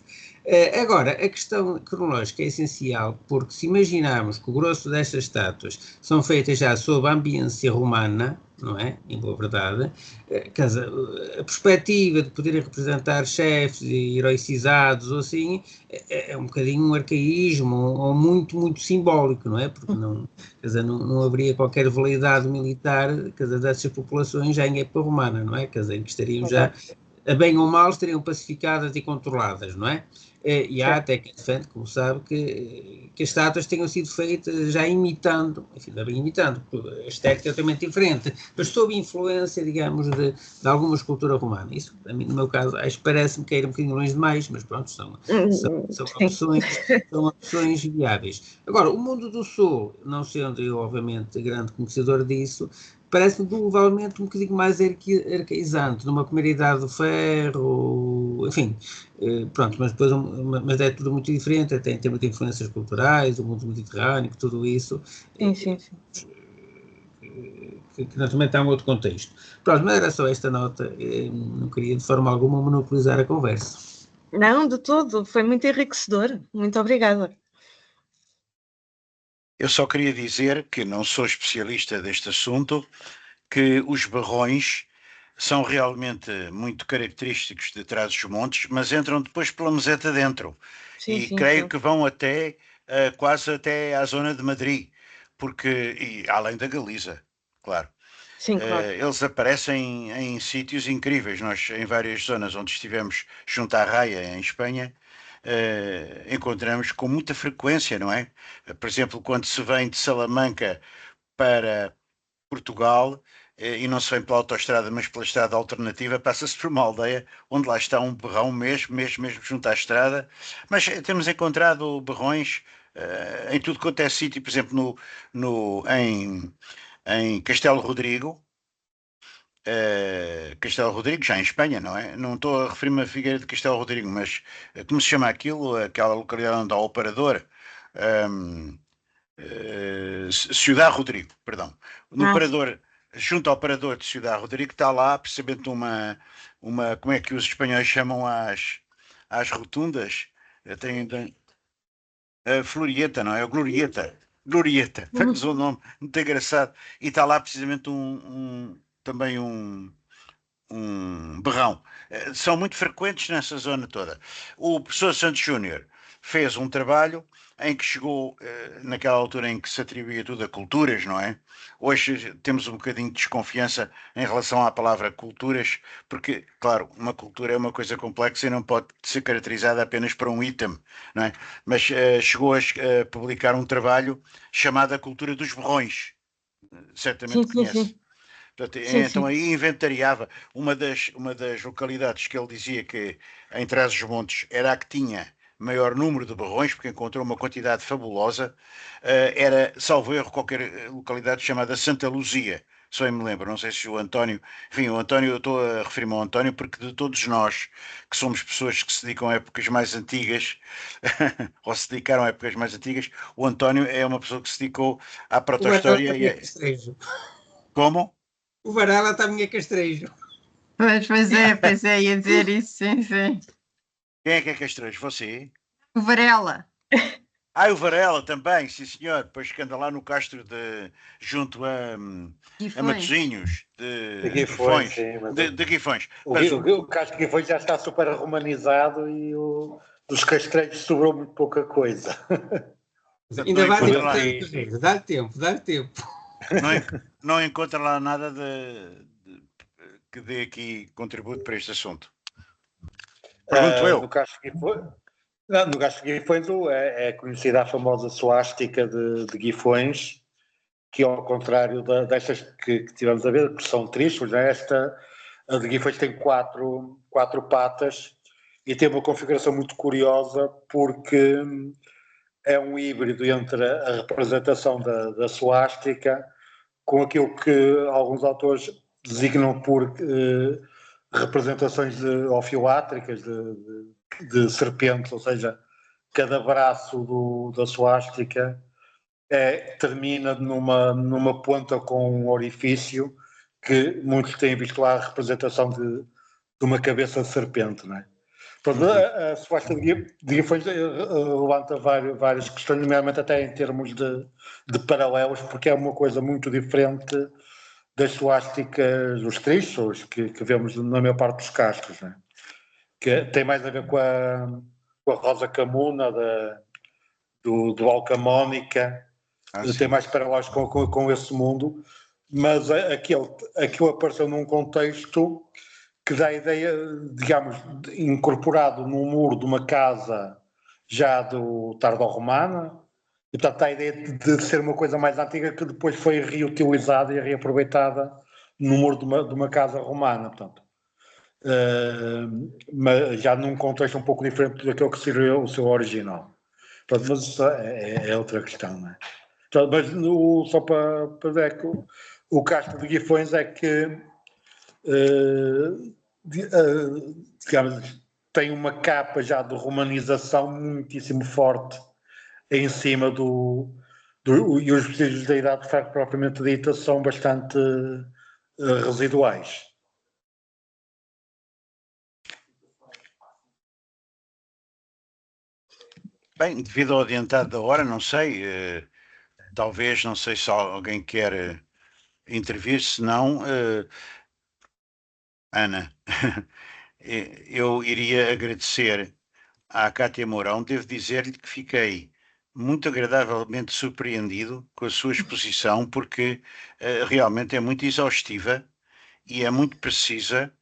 Agora, a questão cronológica é essencial porque se imaginarmos que o grosso destas estátuas são feitas já sob a ambiência romana, não é? Em boa verdade, a perspectiva de poderem representar chefes heroicizados ou assim é um bocadinho um arcaísmo ou muito, muito simbólico, não é? Porque não haveria qualquer validade militar, dessas populações já em época romana, não é? Em que estariam já, a bem ou mal, estariam pacificadas e controladas, não é? E há até quem defende, como sabe, que as estátuas tenham sido feitas já imitando, enfim, não é bem imitando, porque a estética é totalmente diferente, mas sob influência, digamos, de alguma escultura romana. Isso, a mim, no meu caso, parece-me que era um bocadinho longe demais, mas pronto, são opções viáveis. Agora, o mundo do Sul, não sendo eu, obviamente, grande conhecedor disso, parece-me provavelmente um bocadinho mais arcaizante, numa primeira idade do ferro, enfim, pronto, mas depois mas é tudo muito diferente, tem muitas influências culturais, o mundo mediterrâneo, tudo isso. Sim. Que naturalmente há um outro contexto. Pronto, mas era só esta nota, não queria de forma alguma monopolizar a conversa. Não, de todo, foi muito enriquecedor, muito obrigada. Eu só queria dizer que não sou especialista deste assunto, que os barrões são realmente muito característicos de Trás-os-Montes, mas entram depois pela meseta dentro. Creio que vão quase até à zona de Madrid, e além da Galiza, claro. Sim, claro. Eles aparecem em sítios incríveis. Nós, em várias zonas onde estivemos junto à Raia, em Espanha, encontramos com muita frequência, não é? Por exemplo, quando se vem de Salamanca para Portugal, e não se vem pela autoestrada, mas pela estrada alternativa, passa-se por uma aldeia onde lá está um berrão mesmo junto à estrada, mas temos encontrado berrões em tudo quanto é sítio, por exemplo, em Castelo Rodrigo, já em Espanha, não é? Não estou a referir-me a Figueira de Castelo Rodrigo, mas como se chama aquilo, aquela localidade onde há o operador, Ciudad Rodrigo, perdão. No operador, junto ao operador de Ciudad Rodrigo, está lá precisamente uma como é que os espanhóis chamam às rotundas? Tem a Florieta, não é? Glorieta, temos um nome muito engraçado, e está lá precisamente também um berrão. São muito frequentes nessa zona toda. O professor Santos Júnior fez um trabalho em que chegou naquela altura em que se atribuía tudo a culturas, não é? Hoje temos um bocadinho de desconfiança em relação à palavra culturas, porque, claro, uma cultura é uma coisa complexa e não pode ser caracterizada apenas por um item, não é? Mas chegou a publicar um trabalho chamado A Cultura dos Berrões. Certamente conhece. Sim. Então aí inventariava uma das localidades que ele dizia que em Trás-os-Montes era a que tinha maior número de barrões, porque encontrou uma quantidade fabulosa. Era, salvo erro, qualquer localidade chamada Santa Luzia, só eu me lembro, não sei se o António, enfim, o António, eu estou a referir-me ao António porque de todos nós, que somos pessoas que se dedicam a épocas mais antigas, ou se dedicaram a épocas mais antigas, o António é uma pessoa que se dedicou à O proto-história Varela também é Castrejo. Como? O Varela também é Castrejo. Pois é, ia dizer isso, sim, sim. Quem é Castrejo? Você? O Varela. O Varela também, sim senhor, depois que anda lá no Castro de, junto a Matosinhos, De de Guifões, Guifões, sim, mas de Guifões. o, Mas o Casco de Guifões já está super romanizado e dos Castreiros sobrou muito pouca coisa. Ainda não vai encontra ter lá, tempo, dá tempo, dá tempo. não encontra lá nada que dê aqui contributo para este assunto. Pergunto eu. No Casco de Guifões, não, no Casco de Guifões é conhecida a famosa suástica de Guifões, que ao contrário destas que tivemos a ver, que são tristes, né? A de Guifões tem quatro patas e tem uma configuração muito curiosa porque é um híbrido entre a representação da suástica com aquilo que alguns autores designam por representações ofilátricas de serpentes, ou seja, cada braço da suástica termina numa ponta com um orifício que muitos têm visto lá a representação de uma cabeça de serpente, não é? Pronto, a suástica de Guifões levanta várias questões, nomeadamente até em termos de paralelos, porque é uma coisa muito diferente das suásticas, dos tristos que vemos na maior parte dos cascos, né? Que tem mais a ver com a Rosa Camuna do Alcamónica, tem mais paralelos com esse mundo, mas aquilo apareceu num contexto que dá a ideia, digamos, incorporado no muro de uma casa já do tardo-romana, e portanto dá a ideia de ser uma coisa mais antiga que depois foi reutilizada e reaproveitada no muro de uma casa romana, portanto. Mas já num contexto um pouco diferente daquele que seria o seu original. Portanto, mas isso é outra questão, não é? Portanto, mas só para dizer que o Castro de Guifões é que digamos, tem uma capa já de romanização muitíssimo forte em cima e os vestígios da Idade de Ferro propriamente dita são bastante residuais. Bem, devido ao adiantado da hora, não sei, talvez, não sei se alguém quer intervir, se não, Ana, eu iria agradecer à Cátia Mourão, devo dizer-lhe que fiquei muito agradavelmente surpreendido com a sua exposição, porque realmente é muito exaustiva e é muito precisa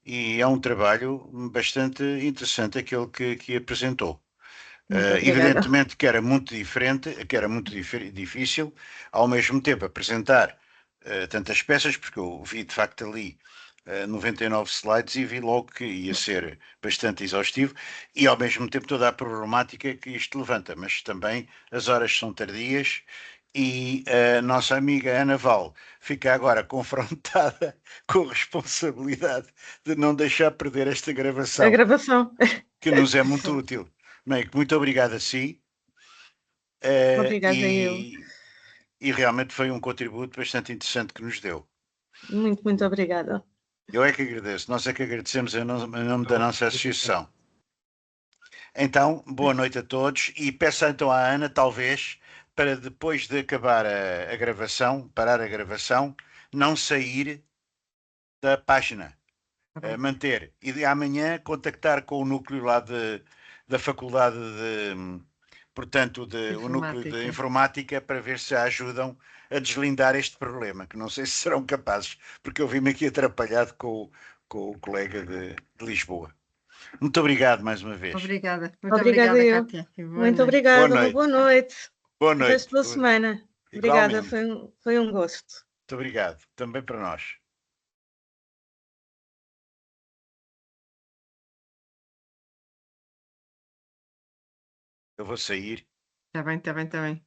e é um trabalho bastante interessante aquele que apresentou. Evidentemente que era muito diferente, que era muito difícil, ao mesmo tempo apresentar tantas peças, porque eu vi de facto ali 99 slides e vi logo que ia ser bastante exaustivo e ao mesmo tempo toda a problemática que isto levanta, mas também as horas são tardias e a nossa amiga Ana Val fica agora confrontada com a responsabilidade de não deixar perder esta A gravação, gravação. que nos é muito útil. Meico, muito obrigado a si. Obrigada eu. E realmente foi um contributo bastante interessante que nos deu. Muito, muito obrigada. Eu é que agradeço, nós é que agradecemos em nome da nossa associação. Então, boa noite a todos e peço então à Ana, talvez, para depois de acabar a gravação, parar a gravação, não sair da página, manter. E de amanhã contactar com o núcleo lá da Faculdade o núcleo de informática para ver se a ajudam a deslindar este problema, que não sei se serão capazes, porque eu vi-me aqui atrapalhado com o colega de Lisboa. Muito obrigado mais uma vez. Obrigada. Muito obrigada, eu. Cátia. Muito obrigada. Uma boa noite. Boa noite. Resto da semana. Obrigada, foi um gosto. Muito obrigado. Também para nós. Eu vou sair. Está bem, está bem, está bem.